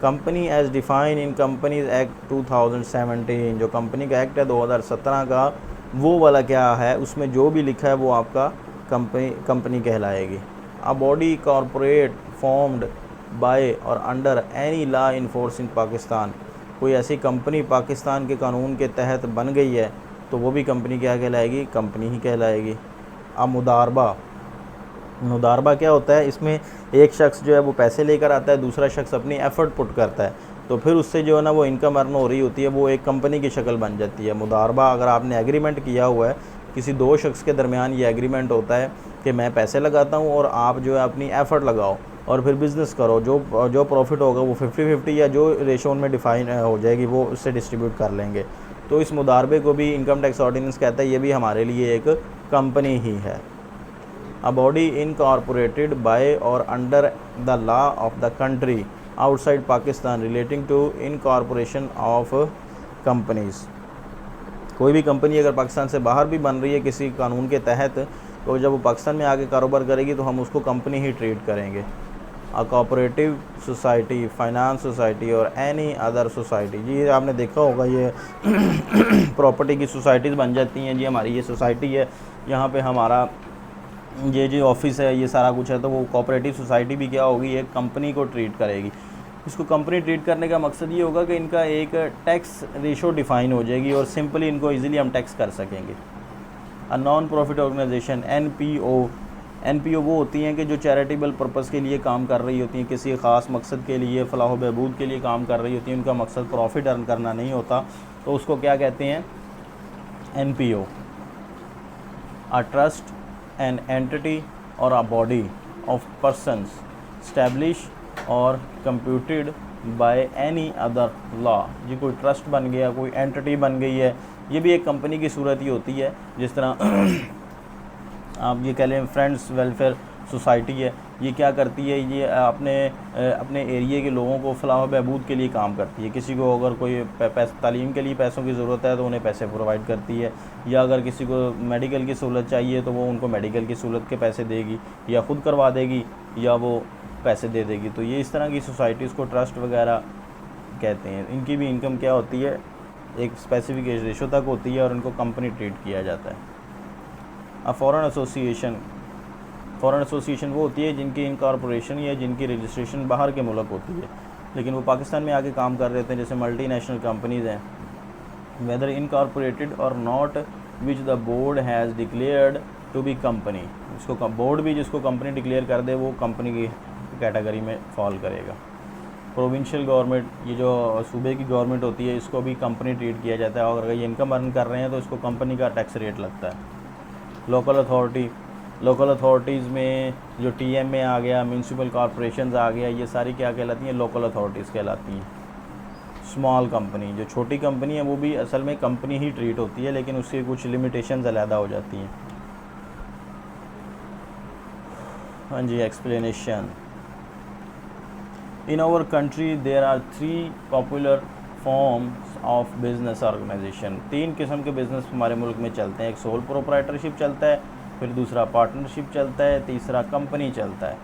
Company as define in companies act 2017, जो कंपनी का एक्ट है 2017 का, वो वाला क्या है, उसमें जो भी लिखा है वो आपका कंपनी कहलाएगी। A body corporate formed by or under any law in force in Pakistan, कोई ऐसी कंपनी पाकिस्तान के कानून के तहत बन गई है तो वो भी कंपनी क्या कहलाएगी? कंपनी ही कहलाएगी। अब मुदारबा क्या होता है? इसमें एक शख्स जो है वो पैसे लेकर आता है, दूसरा शख्स अपनी एफ़र्ट पुट करता है, तो फिर उससे जो है ना वो इनकम अर्न हो रही होती है, वो एक कंपनी की शक्ल बन जाती है। मुदारबा अगर आपने एग्रीमेंट किया हुआ है, किसी दो शख्स के दरमियान ये एग्रीमेंट होता है कि मैं पैसे लगाता हूँ और आप जो है अपनी एफ़र्ट लगाओ और फिर बिज़नेस करो, जो प्रॉफिट होगा वो 50-50 या जो रेशो में डिफाइन हो जाएगी वो उससे डिस्ट्रीब्यूट कर लेंगे। तो इस मुदारबे को भी इनकम टैक्स ऑर्डिनेंस कहता है, ये भी हमारे लिए एक कंपनी ही है। A body incorporated by or under the law of the country outside Pakistan relating to incorporation of companies, कोई भी कंपनी अगर पाकिस्तान से बाहर भी बन रही है किसी कानून के तहत, तो जब वो पाकिस्तान में आके कारोबार करेगी तो हम उसको कंपनी ही ट्रीट करेंगे। A cooperative society, finance society और एनी अदर सोसाइटी, जी आपने देखा होगा ये प्रॉपर्टी की सोसाइटीज़ बन जाती हैं। जी हमारी ये सोसाइटी है, यहाँ पे हमारा ये जो ऑफिस है, ये सारा कुछ है, तो वो कोऑपरेटिव सोसाइटी भी क्या होगी? एक कंपनी को ट्रीट करेगी। इसको कंपनी ट्रीट करने का मकसद ये होगा कि इनका एक टैक्स रेशो डिफाइन हो जाएगी और सिंपली इनको इजीली हम टैक्स कर सकेंगे। A non profit organization, NPO वो होती हैं कि जो चैरिटेबल पर्पज़ के लिए काम कर रही होती हैं, किसी ख़ास मकसद के लिए, फ़लाह बहबूद के लिए काम कर रही होती हैं, उनका मकसद प्रॉफिट अर्न करना नहीं होता, तो उसको क्या कहते हैं? NPO. A trust an entity or a body of persons established or computed by any other law, जी कोई ट्रस्ट बन गया, कोई एंटिटी बन गई है, ये भी एक कंपनी की सूरत ही होती है। जिस तरह आप ये कह लें फ्रेंड्स वेलफेयर सोसाइटी है, ये क्या करती है? ये अपने एरिए के लोगों को फलाह बहबूद के लिए काम करती है। किसी को अगर कोई तालीम के लिए पैसों की ज़रूरत है तो उन्हें पैसे प्रोवाइड करती है, या अगर किसी को मेडिकल की सहूलत चाहिए तो वो उनको मेडिकल की सहूलत के पैसे देगी, या ख़ुद करवा देगी या वो पैसे दे देगी। तो ये इस तरह की सोसाइटीज़ को ट्रस्ट वगैरह कहते हैं। इनकी भी इनकम क्या होती है? एक स्पेसिफिक रेशो तक होती है और इनको कंपनी ट्रीट किया जाता है। अ फॉरेन एसोसिएशन वो होती है जिनकी इनकॉर्पोरेशन या जिनकी रजिस्ट्रेशन बाहर के मुल्क होती है, लेकिन वो पाकिस्तान में आके काम कर रहे थे, जैसे मल्टीनेशनल कंपनीज़ हैं, वेदर इनकॉर्पोरेटेड और not, which the board has declared to be company. इसको बोर्ड भी जिसको कंपनी डिक्लेयर कर दे वो कंपनी की कैटेगरी में फॉल करेगा। प्रोविंशियल गवर्नमेंट, ये जो सूबे की गवर्नमेंट होती है, इसको भी कंपनी ट्रीट किया जाता है, और अगर ये इनकम अर्न कर रहे हैं तो इसको कंपनी का टैक्स रेट लगता है। लोकल अथॉरिटीज़ में जो टीएमए आ गया, म्यूनसिपल कॉरपोरेशंस आ गया, ये सारी क्या कहलाती हैं? लोकल अथॉरिटीज़ कहलाती हैं। स्मॉल कंपनी, जो छोटी कंपनी है वो भी असल में कंपनी ही ट्रीट होती है, लेकिन उसकी कुछ लिमिटेशंस अलहदा हो जाती हैं। हाँ जी, explanation. In our country there are 3 popular forms of business organisation. 3 किस्म के बिज़नेस हमारे मुल्क में चलते हैं। एक सोल प्रोप्राइटरशिप चलता है, फिर दूसरा पार्टनरशिप चलता है, तीसरा कंपनी चलता है।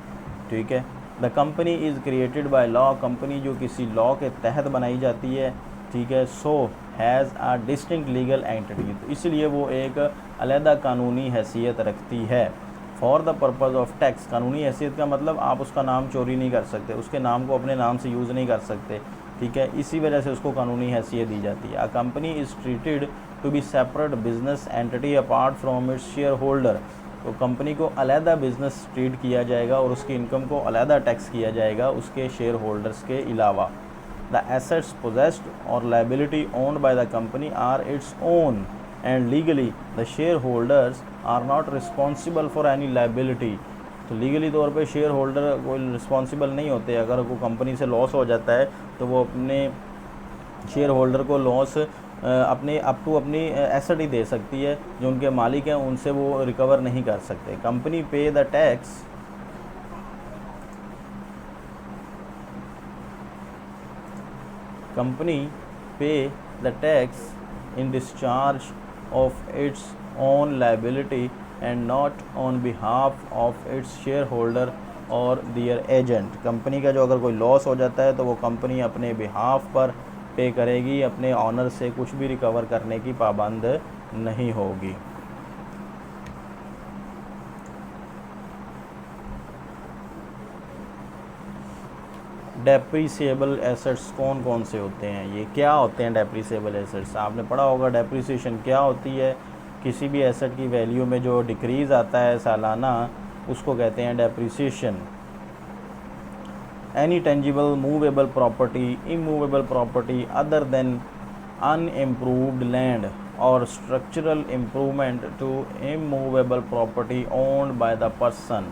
ठीक है। The company is created by law, company जो किसी लॉ के तहत बनाई जाती है। ठीक है। So has a distinct legal entity, तो इसलिए वो एक अलहदा कानूनी हैसियत रखती है। For the purpose of tax, कानूनी हैसियत का मतलब आप उसका नाम चोरी नहीं कर सकते, उसके नाम को अपने नाम से यूज़ नहीं कर सकते। ठीक है। इसी वजह से उसको कानूनी हैसियत दी जाती है। A company is treated to be separate business entity apart from its share holder, तो कंपनी को अलहदा बिजनेस ट्रीट किया जाएगा और उसकी इनकम को अलहदा टैक्स किया जाएगा उसके शेयर होल्डर्स के अलावा। द एसेट्स पोजेस्ड और liability owned by the company are its own and legally the shareholders are not responsible for any liability, तो लीगली तौर पे शेयर होल्डर कोई रिस्पॉन्सिबल नहीं होते। अगर कोई कंपनी से लॉस हो जाता है तो वो अपने शेयर होल्डर को लॉस अपने अपनी एसेट ही दे सकती है, जो उनके मालिक हैं उनसे वो रिकवर नहीं कर सकते। कंपनी पे the tax company pay the tax in discharge of its own liability and not on behalf of its shareholder और their agent। कंपनी का जो अगर कोई लॉस हो जाता है तो वो कंपनी अपने बिहाफ पर पे करेगी, अपने ऑनर से कुछ भी रिकवर करने की पाबंद नहीं होगी। डेप्रीसिएबल एसेट्स कौन कौन से होते हैं, ये क्या होते हैं डेप्रीसिएबल एसेट्स? आपने पढ़ा होगा डेप्रीसिएशन क्या होती है। किसी भी एसेट की वैल्यू में जो डिक्रीज़ आता है सालाना, उसको कहते हैं depreciation. Any tangible movable property, immovable property other than unimproved land or structural improvement to immovable property owned by the person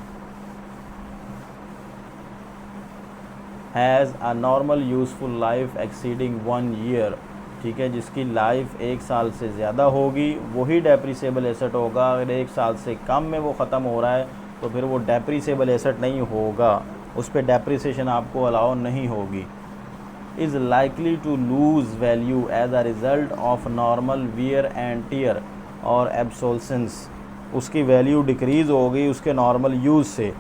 has a normal useful life exceeding 1 year. ठीक है, जिसकी लाइफ 1 साल से ज़्यादा होगी वही डेप्रीसिएबल एसेट होगा। अगर 1 साल से कम में वो ख़त्म हो रहा है तो फिर वो डेप्रीसिएबल एसेट नहीं होगा, उस पर डेप्रीसिएशन आपको अलाउ नहीं होगी। Is likely to lose value as a result of normal wear and tear और एब्सोल्सेंस। उसकी वैल्यू डिक्रीज़ हो गई उसके नॉर्मल यूज़ से।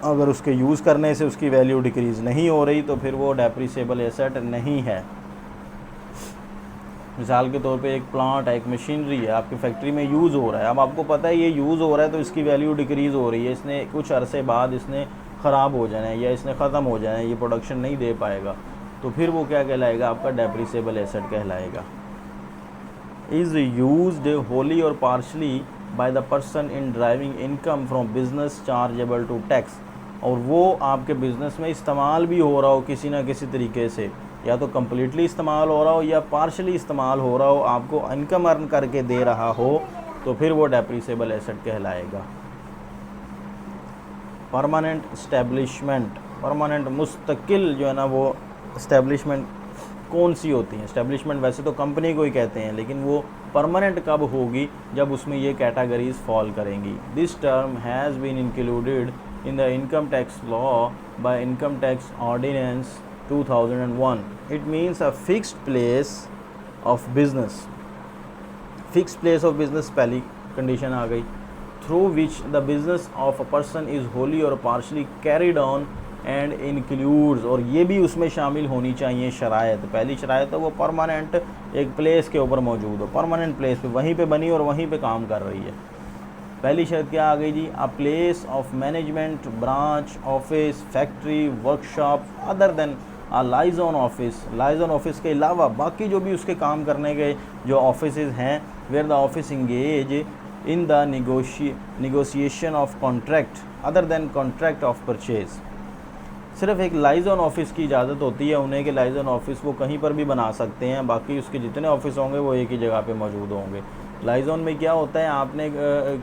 अगर उसके यूज़ करने से उसकी वैल्यू डिक्रीज़ नहीं हो रही तो फिर वो डेप्रीसिएबल एसेट नहीं है। मिसाल के तौर पे एक प्लांट है, एक मशीनरी है, आपकी फैक्ट्री में यूज़ हो रहा है। अब आपको पता है ये यूज़ हो रहा है तो इसकी वैल्यू डिक्रीज़ हो रही है, इसने कुछ अरसे बाद इसने ख़राब हो जाना है या इसने ख़त्म हो जाना है, ये प्रोडक्शन नहीं दे पाएगा, तो फिर वो क्या कहलाएगा? आपका डेप्रीसिएबल एसेट कहलाएगा। इज़ यूज्ड होली और partly by the person in deriving income from business chargeable to tax. और वो आपके बिज़नेस में इस्तेमाल भी हो रहा हो किसी ना किसी तरीके से, या तो कम्प्लीटली इस्तेमाल हो रहा हो या पार्शली इस्तेमाल हो रहा हो, आपको इनकम अर्न करके दे रहा हो, तो फिर वो डेप्रीसिएबल एसेट कहलाएगा। परमानेंट इस्टेब्लिशमेंट, परमानेंट मुस्तकिल जो है ना, वो इस्टेब्लिशमेंट कौन सी होती हैं? इस्टेब्लिशमेंट वैसे तो कंपनी को ही कहते हैं, लेकिन वो परमानेंट कब होगी? जब उसमें ये कैटेगरीज फॉल करेंगी। This term has been included in the income tax law by income tax ordinance 2001। It means a fixed place of business. Fixed place of business पहली कंडीशन आ गई, through which the business of a person is wholly और partly carried on and includes, और ये भी उसमें शामिल होनी चाहिए शराइत। पहली शराइत है वो परमानेंट एक प्लेस के ऊपर मौजूद हो, परमानेंट प्लेस पे वहीं पे बनी और वहीं पे काम कर रही है। पहली शर्त क्या आ गई जी? A place of management, branch, office, factory, workshop other than a liaison office. Liaison office के अलावा बाकी जो भी उसके काम करने के जो ऑफिस हैं, where the office engage in the negotiation of contract other than contract of purchase. सिर्फ एक लाइजन ऑफिस की इजाज़त होती है उन्हें कि लाइजन ऑफिस वो कहीं पर भी बना सकते हैं, बाकी उसके जितने ऑफिस होंगे वो एक ही जगह पे मौजूद होंगे। लाइजन में क्या होता है, आपने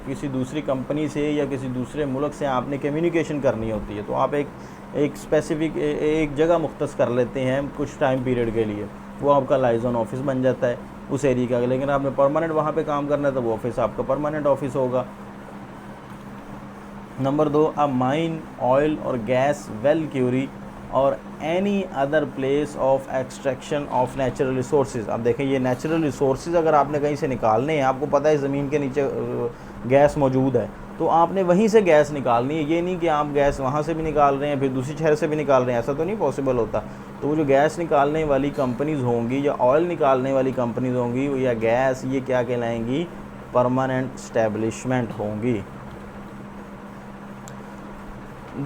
किसी दूसरी कंपनी से या किसी दूसरे मुल्क से आपने कम्युनिकेशन करनी होती है, तो आप एक स्पेसिफिक एक जगह मुख्तस कर लेते हैं कुछ टाइम पीरियड के लिए, वो आपका लाइजन ऑफिस बन जाता है उस एरिया का। लेकिन आपने परमानेंट वहाँ पे काम करना है तो वो ऑफिस आपका परमानेंट ऑफिस होगा। नंबर 2, अ माइन, ऑयल और गैस वेल क्यूरी और any other place of extraction of natural resources. अब देखें ये नेचुरल रिसोर्सेज अगर आपने कहीं से निकालने हैं, आपको पता है ज़मीन के नीचे गैस मौजूद है, तो आपने वहीं से गैस निकालनी है। ये नहीं कि आप गैस वहाँ से भी निकाल रहे हैं फिर दूसरी शहर से भी निकाल रहे हैं, ऐसा तो नहीं पॉसिबल होता। तो वो जो गैस निकालने वाली कंपनीज़ होंगी या ऑयल निकालने वाली कंपनीज़ होंगी या गैस, ये क्या कहलाएंगी? परमानेंट स्टैब्लिशमेंट होंगी।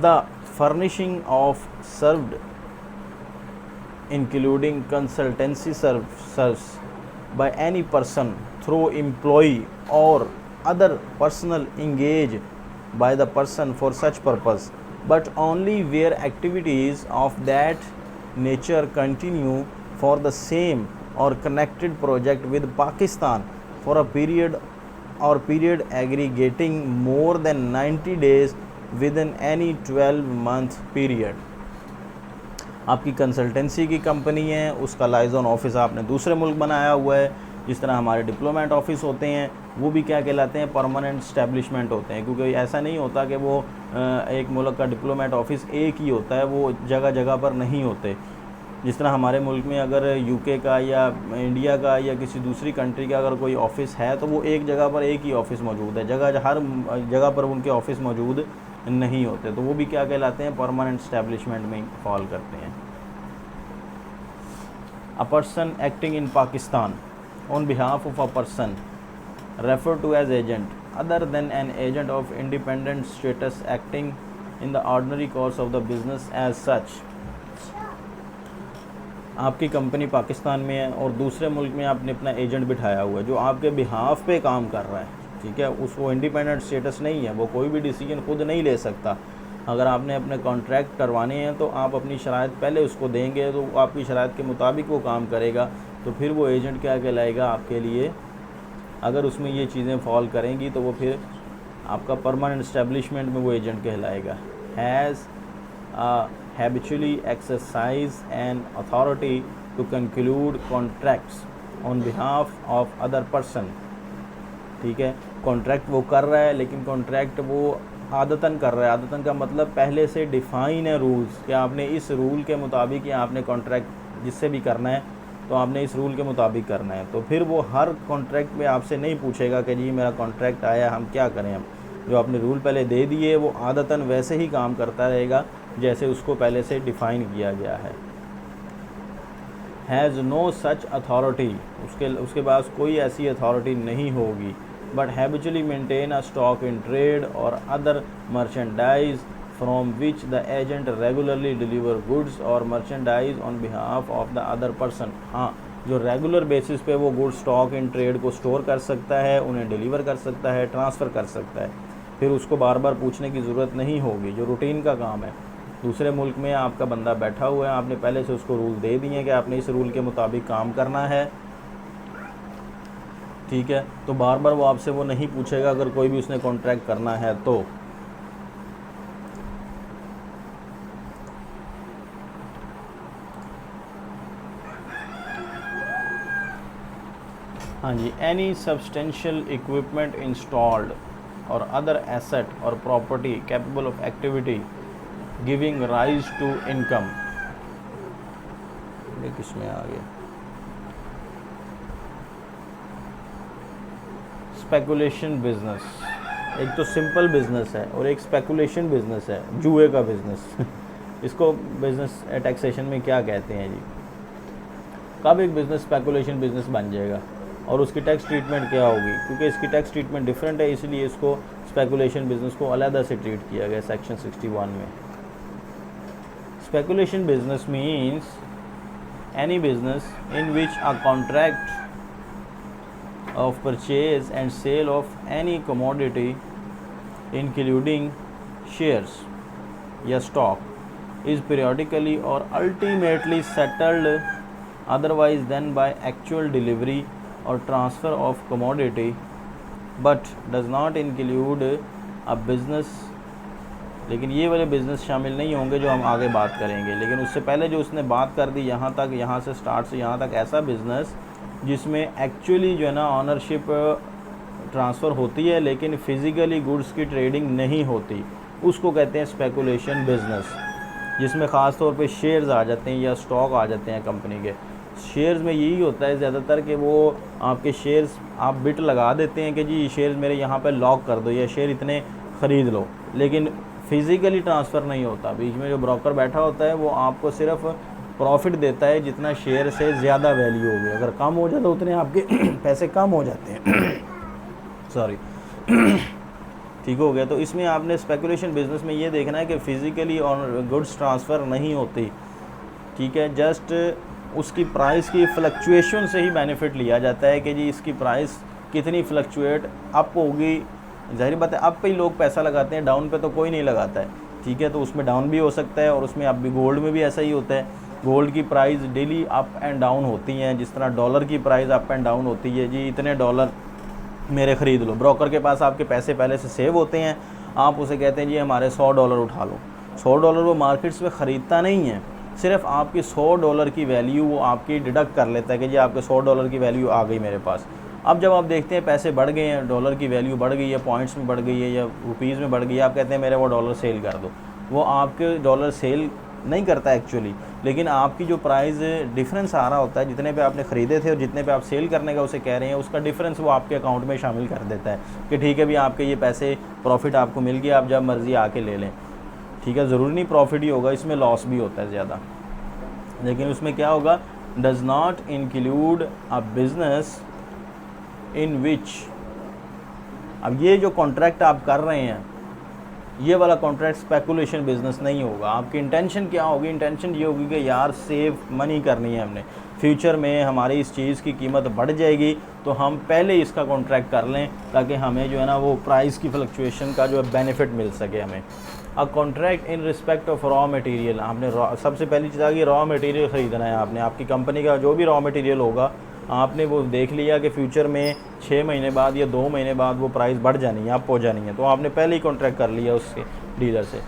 The furnishing of served including consultancy service by any person through employee or other personnel engaged by the person for such purpose, but only where activities of that nature continue for the same or connected project with Pakistan for a period aggregating more than 90 days within any 12-month period। आपकी consultancy की company है, उसका liaison office आपने दूसरे मुल्क बनाया हुआ है, जिस तरह हमारे डिप्लोमेट ऑफिस होते हैं वो भी क्या कहलाते हैं? परमानेंट स्टैब्लिशमेंट होते हैं। क्योंकि ऐसा नहीं होता कि वो एक मुल्क का डिप्लोमेट ऑफिस एक ही होता है, वो जगह जगह पर नहीं होते। जिस तरह हमारे मुल्क में अगर यूके का या इंडिया का या किसी दूसरी कंट्री का अगर कोई ऑफ़िस है तो वो एक जगह पर एक ही ऑफ़िस मौजूद है, हर जगह पर उनके ऑफ़िस मौजूद नहीं होते, तो वो भी क्या कहलाते हैं, परमानेंट एस्टेब्लिशमेंट में फॉल करते हैं। A person acting in Pakistan on behalf of a person referred to as agent other than an agent of independent status acting in the ordinary course of the business as such। आपकी company Pakistan में है और दूसरे मुल्क में आपने अपना agent बिठाया हुआ है जो आपके बिहाफ पे काम कर रहा है, ठीक है, उसको इंडिपेंडेंट स्टेटस नहीं है, वो कोई भी डिसीजन खुद नहीं ले सकता। अगर आपने अपने कॉन्ट्रैक्ट करवाने हैं तो आप अपनी शराइत पहले उसको देंगे, तो आपकी शराइत के मुताबिक वो काम करेगा, तो फिर वो एजेंट क्या कहलाएगा आपके लिए। अगर उसमें ये चीज़ें फॉल करेंगी तो वो फिर आपका परमानेंट एस्टेब्लिशमेंट में वो एजेंट कहलाएगा। Has habitually exercise an authority to conclude contracts on behalf of other person। ठीक है, कॉन्ट्रैक्ट वो कर रहा है लेकिन कॉन्ट्रैक्ट वो आदतन कर रहा है। आदतन का मतलब पहले से डिफ़ाइन है रूल्स कि आपने इस रूल के मुताबिक या आपने कॉन्ट्रैक्ट जिससे भी करना है तो आपने इस रूल के मुताबिक करना है, तो फिर वो हर कॉन्ट्रैक्ट में आपसे नहीं पूछेगा कि जी मेरा कॉन्ट्रैक्ट आया हम क्या करें। हम जो आपने रूल पहले दे दिए वो आदतन वैसे ही काम करता रहेगा जैसे उसको पहले से डिफ़ाइन किया गया है। हैज़ नो सच अथॉरिटी, उसके पास कोई ऐसी अथॉरिटी नहीं होगी, but habitually maintain a stock in trade or other merchandise from which the agent regularly deliver goods or merchandise on behalf of the other person. हाँ, जो रेगुलर बेसिस पे वो goods stock in trade को store कर सकता है, उन्हें deliver कर सकता है, ट्रांसफ़र कर सकता है, फिर उसको बार बार पूछने की ज़रूरत नहीं होगी, जो रूटीन का काम है। दूसरे मुल्क में आपका बंदा बैठा हुआ है, आपने पहले से उसको रूल दे दिए कि आपने इस रूल के मुताबिक काम करना है, ठीक है, तो बार बार वो आपसे वो नहीं पूछेगा अगर कोई भी उसने कॉन्ट्रैक्ट करना है तो। हाँ जी, एनी सब्सटेंशियल इक्विपमेंट इंस्टॉल्ड और अदर एसेट और property capable of activity giving rise to income. ये किसमें आ गया, स्पेकुलेशन बिजनेस। एक तो सिंपल बिजनेस है और एक स्पेकुलेशन बिजनेस है, जुए का बिजनेस इसको बिजनेस टैक्सेशन में क्या कहते हैं जी। कब एक बिजनेस स्पेकुलेशन बिजनेस बन जाएगा और उसकी टैक्स ट्रीटमेंट क्या होगी, क्योंकि इसकी टैक्स ट्रीटमेंट डिफरेंट है, इसलिए इसको स्पेकुलेशन बिजनेस को अलग से ट्रीट किया गया सेक्शन 61 में। Speculation business means any business in which a contract of purchase and sale of any commodity including shares या stock is periodically or ultimately settled otherwise than by actual delivery or transfer of commodity but does not include a business। लेकिन ये वाले business शामिल नहीं होंगे जो हम आगे बात करेंगे, लेकिन उससे पहले जो उसने बात कर दी यहाँ तक, यहाँ से स्टार्ट से यहाँ तक, ऐसा बिज़नेस जिसमें एक्चुअली जो है ना ऑनरशिप ट्रांसफ़र होती है लेकिन फ़िज़िकली गुड्स की ट्रेडिंग नहीं होती, उसको कहते हैं स्पेकुलेशन बिज़नेस, जिसमें ख़ास तौर पे शेयर्स आ जाते हैं या स्टॉक आ जाते हैं कंपनी के। शेयर्स में यही होता है ज़्यादातर कि वो आपके शेयर्स आप बिट लगा देते हैं कि जी शेयर्स मेरे यहाँ पे लॉक कर दो या शेयर इतने ख़रीद लो, लेकिन फ़िज़िकली ट्रांसफ़र नहीं होता। बीच में जो ब्रोकर बैठा होता है वो आपको सिर्फ प्रॉफिट देता है जितना शेयर से ज़्यादा वैल्यू होगी, अगर कम हो जाए तो उतने आपके पैसे कम हो जाते हैं सॉरी ठीक हो गया। तो इसमें आपने स्पेकुलेशन बिजनेस में ये देखना है कि फ़िज़िकली और गुड्स ट्रांसफ़र नहीं होती, ठीक है, जस्ट उसकी प्राइस की फ्लक्चुएशन से ही बेनिफिट लिया जाता है कि जी इसकी प्राइस कितनी फ्लक्चुएट अप होगी। ज़ाहिर बात है अप पे ही लोग पैसा लगाते हैं, डाउन पे तो कोई नहीं लगाता है, ठीक है, तो उसमें डाउन भी हो सकता है और उसमें अब भी गोल्ड में भी ऐसा ही होता है, गोल्ड की price daily up and down होती हैं, जिस तरह डॉलर की प्राइस अप एंड डाउन होती है। जी इतने डॉलर मेरे ख़रीद लो, ब्रोकर के पास आपके पैसे पहले से सेव होते हैं, आप उसे कहते हैं जी हमारे $100 उठा लो। $100 वो मार्केट्स में ख़रीदता नहीं है, सिर्फ आपकी $100 की वैल्यू वो आपकी डिडक्ट कर लेता है कि जी आपके $100 की वैल्यू आ गई मेरे पास। अब जब आप देखते हैं पैसे बढ़ गए हैं, डॉलर की वैल्यू बढ़ गई है, पॉइंट्स में बढ़ गई है या रुपीज़ में बढ़ गई है, आप कहते हैं मेरे वो डॉलर सेल कर दो, वो आपके डॉलर सेल नहीं करता एक्चुअली, लेकिन आपकी जो प्राइस डिफरेंस आ रहा होता है, जितने पे आपने ख़रीदे थे और जितने पे आप सेल करने का उसे कह रहे हैं, उसका डिफरेंस वो आपके अकाउंट में शामिल कर देता है कि ठीक है भी आपके ये पैसे प्रॉफिट आपको मिल गया, आप जब मर्ज़ी आके ले लें। ठीक है, ज़रूरी नहीं प्रॉफिट ही होगा, इसमें लॉस भी होता है ज़्यादा। लेकिन उसमें क्या होगा, does not include a business in which, अब ये जो कॉन्ट्रैक्ट आप कर रहे हैं, ये वाला कॉन्ट्रैक्ट स्पेकुलेशन बिजनेस नहीं होगा। आपकी इंटेंशन क्या होगी, इंटेंशन ये होगी कि यार सेव मनी करनी है हमने, फ्यूचर में हमारी इस चीज़ की कीमत बढ़ जाएगी तो हम पहले इसका कॉन्ट्रैक्ट कर लें ताकि हमें जो है ना वो प्राइस की फ्लक्चुएशन का जो है बेनिफिट मिल सके हमें। अ contract in respect of raw material, आपने सबसे पहली चीज़ आ गई रॉ मटेरियल ख़रीदना है आपने, आपकी कंपनी का जो भी रॉ मटेरियल होगा आपने वो देख लिया कि फ्यूचर में 6 महीने बाद या 2 महीने बाद वो प्राइस बढ़ जानी है, अप हो जानी है, तो आपने पहले ही कॉन्ट्रैक्ट कर लिया उसके डीलर से।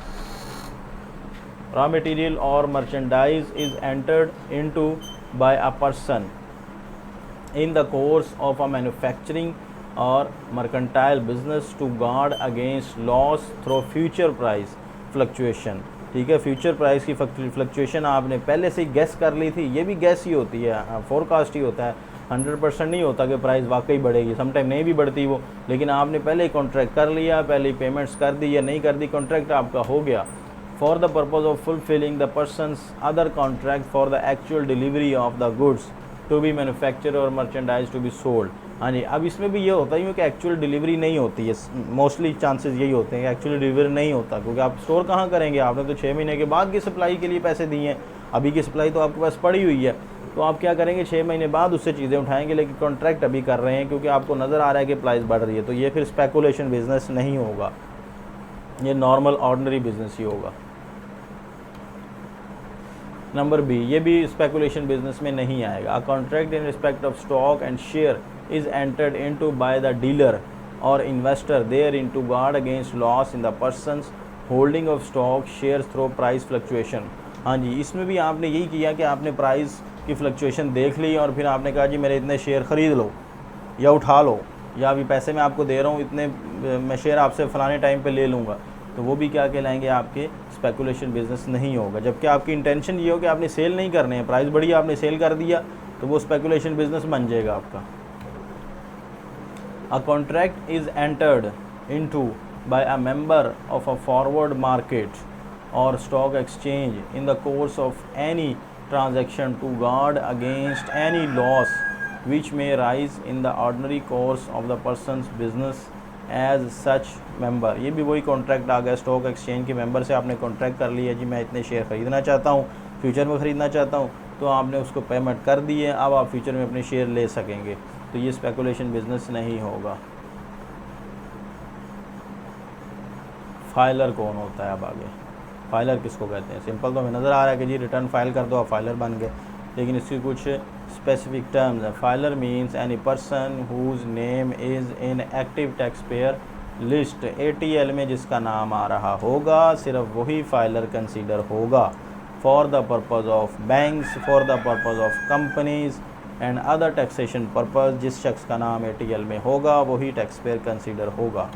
Raw material or merchandise is entered into by a person in the course of a manufacturing or mercantile business to guard against loss through future price fluctuation. ठीक है, फ्यूचर प्राइस की fluctuation आपने पहले से ही gas कर ली थी, ये भी गैस ही होती है, फोरकास्ट ही होता है, 100% नहीं होता कि प्राइस वाकई बढ़ेगी, समटाइम नहीं भी बढ़ती वो, लेकिन आपने पहले ही कॉन्ट्रैक्ट कर लिया, पहले ही पेमेंट्स कर दी या नहीं कर दी, कॉन्ट्रैक्ट आपका हो गया। For the purpose of fulfilling the persons other contract for the actual delivery of the goods to be manufacture और मर्चेंडाइज टू बी सोल्ड। हाँ जी, अब इसमें भी ये होता है कि एक्चुअल डिलीवरी नहीं होती है, मोस्टली चांसेस यही होते हैं कि एक्चुअली डिलीवरी नहीं होता, क्योंकि आप स्टोर कहाँ करेंगे, आपने तो 6 महीने के बाद की सप्लाई के लिए पैसे दिए हैं, अभी की सप्लाई तो आपके पास पड़ी हुई है, तो आप क्या करेंगे 6 महीने बाद उससे चीज़ें उठाएंगे, लेकिन कॉन्ट्रैक्ट अभी कर रहे हैं क्योंकि आपको नज़र आ रहा है कि प्राइस बढ़ रही है, तो ये फिर स्पेकुलेशन बिजनेस नहीं होगा, ये नॉर्मल ऑर्डिनरी बिजनेस ही होगा। नंबर बी, ये भी स्पेकुलेशन बिजनेस में नहीं आएगा। A contract in respect of stock and share is entered into by the dealer or investor there into guard against loss in the person's holding of stock shares through price fluctuation. हाँ जी, इसमें भी आपने यही किया कि आपने price की फ्लक्चुएशन देख ली और फिर आपने कहा जी मेरे इतने शेयर ख़रीद लो या उठा लो, या अभी पैसे मैं आपको दे रहा हूँ इतने, मैं शेयर आपसे फ़लाने टाइम पे ले लूँगा, तो वो भी क्या कहलाएंगे, आपके स्पेकुलेशन बिजनेस नहीं होगा। जबकि आपकी इंटेंशन ये हो कि आपने सेल नहीं करने हैं, प्राइस बढ़ी आपने सेल कर दिया, तो वो स्पेकुलेशन बिजनेस बन जाएगा आपका। A contract is entered into by a member of a forward market or stock exchange in the course of any transaction to guard against any loss which may rise in the ordinary course of the person's business as such member। ये भी वही contract आ गया, stock exchange के member से आपने contract कर लिया, जी मैं इतने शेयर ख़रीदना चाहता हूँ, फ्यूचर में ख़रीदना चाहता हूँ, तो आपने उसको पेमेंट कर दी है, अब आप फ्यूचर में अपने शेयर ले सकेंगे, तो ये स्पेकुलेशन बिजनेस नहीं होगा। फाइलर कौन होता है, अब आगे फाइलर किसको कहते हैं? सिंपल तो हमें नज़र आ रहा है कि जी रिटर्न फाइल कर दो आप फाइलर बन गए, लेकिन इसकी कुछ स्पेसिफिक टर्म्स है। Filer means any person whose name is in active taxpayer list, ATL में जिसका नाम आ रहा होगा सिर्फ वही फाइलर कंसीडर होगा। For the purpose of banks, for the purpose of companies and other taxation purpose, जिस शख्स का नाम ATL में होगा वही टैक्स पेयर कंसीडर होगा।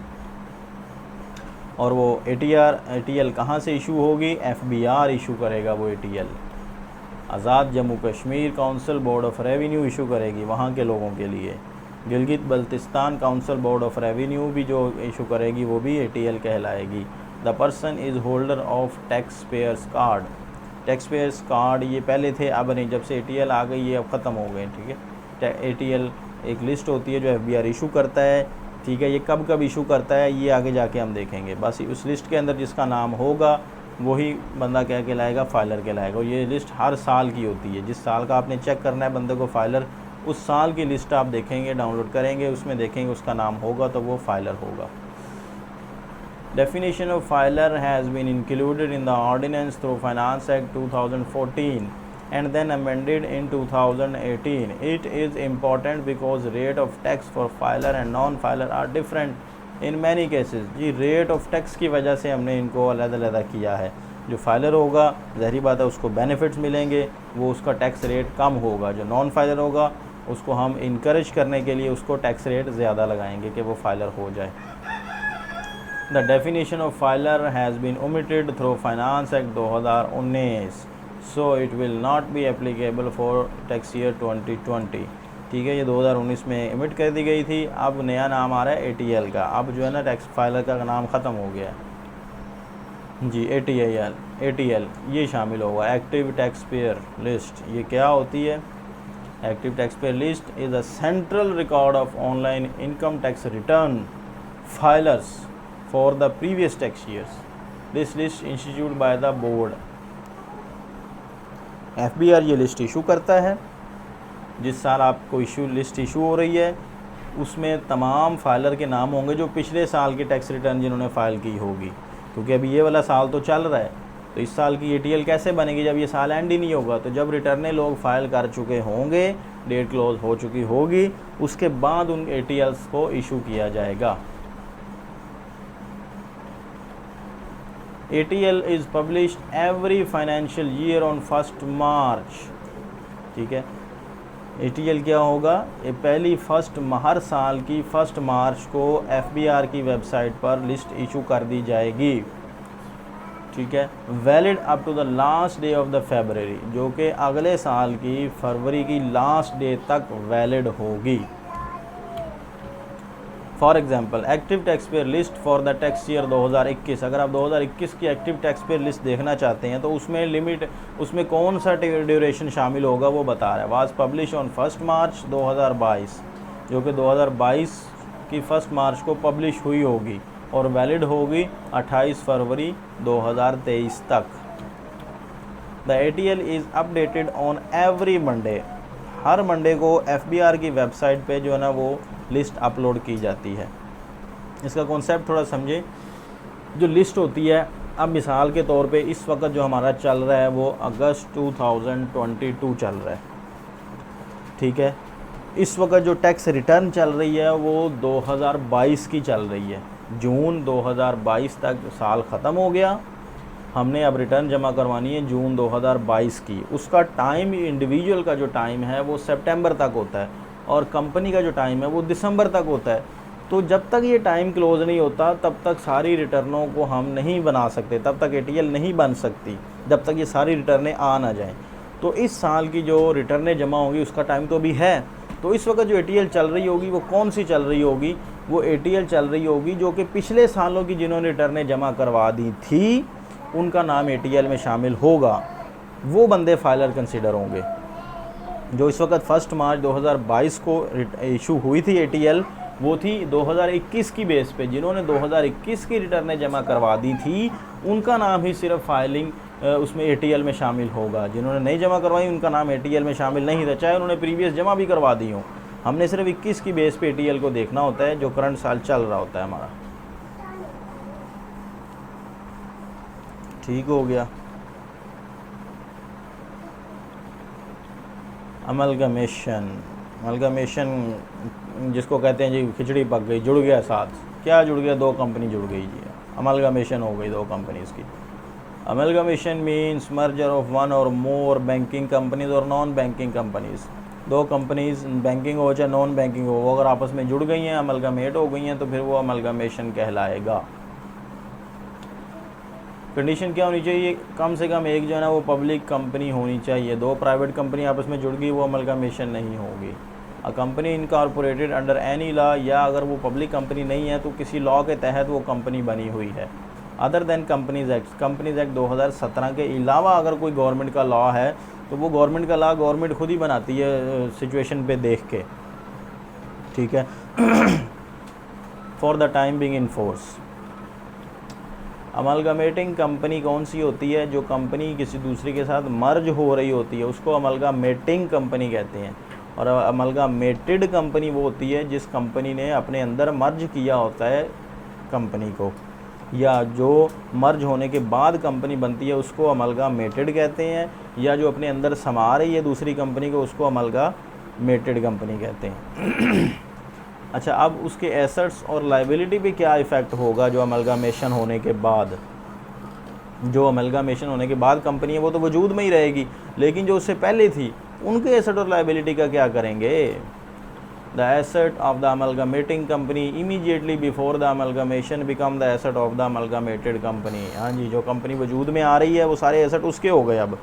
और वो ATL कहाँ से इशू होगी? FBR इशू करेगा वो ATL, Azad Jammu Kashmir council board of revenue issue करेगी वहाँ के लोगों के लिए। Gilgit Baltistan council board of revenue भी जो इशू करेगी वो भी ATL कहलाएगी। The person is holder of tax payers card, tax payers card ये पहले थे, अब नहीं, जब से ATL आ गई ये अब ख़त्म हो गए। ठीक है, ATL एक लिस्ट होती है जो FBR इशू करता है। ठीक है, ये कब कब इशू करता है ये आगे जाके हम देखेंगे, बस उस लिस्ट के अंदर जिसका नाम होगा वही बंदा क्या कहलाएगा? फाइलर कहलाएगा। और ये लिस्ट हर साल की होती है, जिस साल का आपने चेक करना है बंदे को फाइलर, उस साल की लिस्ट आप देखेंगे, डाउनलोड करेंगे, उसमें देखेंगे उसका नाम होगा तो वो फाइलर होगा। Definition of filer has been included in the Ordinance through Finance Act 2014 and then amended in 2018. It is important because rate of tax for filer and non-filer are different in many cases। जी rate of tax की वजह से हमने इनको अलग-अलग किया है। जो फाइलर होगा ज़ाहिर बात है उसको बेनिफिट्स मिलेंगे, वो उसका टैक्स रेट कम होगा। जो नॉन फाइलर होगा उसको हम इनकरेज करने के लिए उसको टैक्स रेट ज़्यादा लगाएंगे कि वो फाइलर हो जाए। The definition of filer has been omitted through finance act 2019, so it will not be applicable for tax year 2020। ठीक है, ये 2019 में इमिट कर दी गई थी। अब नया नाम आ रहा है ATL का। अब जो है ना टैक्स फाइलर का नाम ख़त्म हो गया है जी। ATL ये शामिल होगा। एक्टिव टैक्स पेयर लिस्ट, ये क्या होती है? Active taxpayer list is a central record of online income tax return filers for the previous tax years. This list institute by the board. FBR ये list issue करता है। जिस साल आपको लिस्ट इशू हो रही है उसमें तमाम फाइलर के नाम होंगे जो पिछले साल के टैक्स रिटर्न जिन्होंने फ़ाइल की होगी, क्योंकि अभी ये वाला साल तो चल रहा है। तो इस साल की ATL कैसे बनेगी जब ये साल एंड ही नहीं होगा? तो जब रिटर्ने लोग फाइल कर चुके होंगे, डेट क्लोज हो चुकी होगी, उसके बाद उन ATLs को इशू किया जाएगा। ATL is published every financial year on 1 मार्च। ठीक है, ATL क्या होगा? ये पहली हर साल की 1 मार्च को FBR की वेबसाइट पर लिस्ट इशू कर दी जाएगी। ठीक है, valid up to the last day of the February, जो कि अगले साल की फरवरी की लास्ट डे तक वैलिड होगी। For example, active taxpayer list for the tax year 2021। अगर आप 2021 की एक्टिव टैक्स पेयर लिस्ट देखना चाहते हैं तो उसमें कौन सा ड्यूरेशन शामिल होगा वो बता रहा है। वाज पब्लिश ऑन 1 मार्च 2022, जो कि 2022 की 1 मार्च को पब्लिश हुई होगी और वैलिड होगी 28 फरवरी 2023 तक। The ATL is updated on every Monday. Her Monday को FBR की वेबसाइट पे जो है ना वो लिस्ट अपलोड की जाती है। इसका कॉन्सेप्ट थोड़ा समझें। जो लिस्ट होती है, अब मिसाल के तौर पे इस वक्त जो हमारा चल रहा है वो अगस्त 2022 चल रहा है। ठीक है, इस वक्त जो टैक्स रिटर्न चल रही है वो 2022 की चल रही है। जून 2022 तक साल ख़त्म हो गया, हमने अब रिटर्न जमा करवानी है जून 2022 की। उसका टाइम, इंडिविजुअल का जो टाइम है वो सितंबर तक होता है और कंपनी का जो टाइम है वो दिसंबर तक होता है। तो जब तक ये टाइम क्लोज़ नहीं होता तब तक सारी रिटर्नों को हम नहीं बना सकते, तब तक ATL नहीं बन सकती जब तक ये सारी रिटर्नें आ ना जाएं। तो इस साल की जो रिटर्नें जमा होंगी उसका टाइम तो अभी है। तो इस वक्त जो ATL चल रही होगी वो कौन सी चल रही होगी? वो ATL चल रही होगी जो कि पिछले सालों की जिन्होंने रिटर्नें जमा करवा दी थी उनका नाम ATL में शामिल होगा। वो बंदे फाइलर कंसिडर होंगे। जो इस वक्त 1 मार्च 2022 को इशू हुई थी ATL, वो थी 2021 की बेस पे। जिन्होंने 2021 की रिटर्नें जमा करवा दी थी उनका नाम ही सिर्फ फाइलिंग उसमें ATL में शामिल होगा। जिन्होंने नहीं जमा करवाई उनका नाम ATL में शामिल नहीं था, चाहे उन्होंने प्रीवियस जमा भी करवा दी हो। हमने सिर्फ 21 की बेस पे ATL को देखना होता है जो करंट साल चल रहा होता है हमारा। ठीक हो गया। अमलगमेशन जिसको कहते हैं जी खिचड़ी पक गई, जुड़ गया साथ। क्या जुड़ गया? 2 कंपनी जुड़ गई जी, अमलगमेशन हो गई 2 कंपनीज़ की। अमलगमेशन मीन्स मर्जर ऑफ 1 और मोर बैंकिंग कंपनीज और non banking companies. 2 companies banking हो चाहे नॉन बैंकिंग हो, वो अगर आपस में जुड़ गई हैं, अमलगमेट हो गई हैं, तो फिर वो अमलगमेशन कहलाएगा। कंडीशन क्या होनी चाहिए? कम से कम एक जो है ना वो पब्लिक कंपनी होनी चाहिए। 2 प्राइवेट कंपनी आपस में जुड़ गई वो अमलगमेशन नहीं होगी। A company incorporated under any law, या अगर वो पब्लिक कंपनी नहीं है तो किसी लॉ के तहत वो कंपनी बनी हुई है other than companies act. Companies act 2017 के अलावा अगर कोई गवर्नमेंट का लॉ है तो वो गवर्नमेंट का लॉ गवर्नमेंट खुद ही बनाती है सिचुएशन पे देख के। ठीक है। For the time being in force. Amalgamating company कौन सी होती है? जो कंपनी किसी दूसरे के साथ मर्ज हो रही होती है उसको अमलगमेटिंग कंपनी कहते हैं। और अमलगमेटेड कंपनी वो होती है जिस कंपनी ने अपने अंदर मर्ज किया होता है कंपनी को, या जो मर्ज होने के बाद कंपनी बनती है उसको अमलगमेटेड कहते हैं, या जो अपने अंदर समा रही है दूसरी कंपनी को उसको अमलगमेटेड कंपनी कहते हैं। अच्छा, अब उसके एसेट्स और लायबिलिटी पे क्या इफ़ेक्ट होगा जो अमलगमेशन होने के बाद? जो अमलगमेशन होने के बाद कंपनी है वो तो वजूद में ही रहेगी, लेकिन जो उससे पहले थी उनके एसेट और लायबिलिटी का क्या करेंगे? The asset of the amalgamating company immediately before the amalgamation become the asset of the amalgamated company. हाँ जी, जो कंपनी वजूद में आ रही है वो सारे एसेट उसके हो गए अब।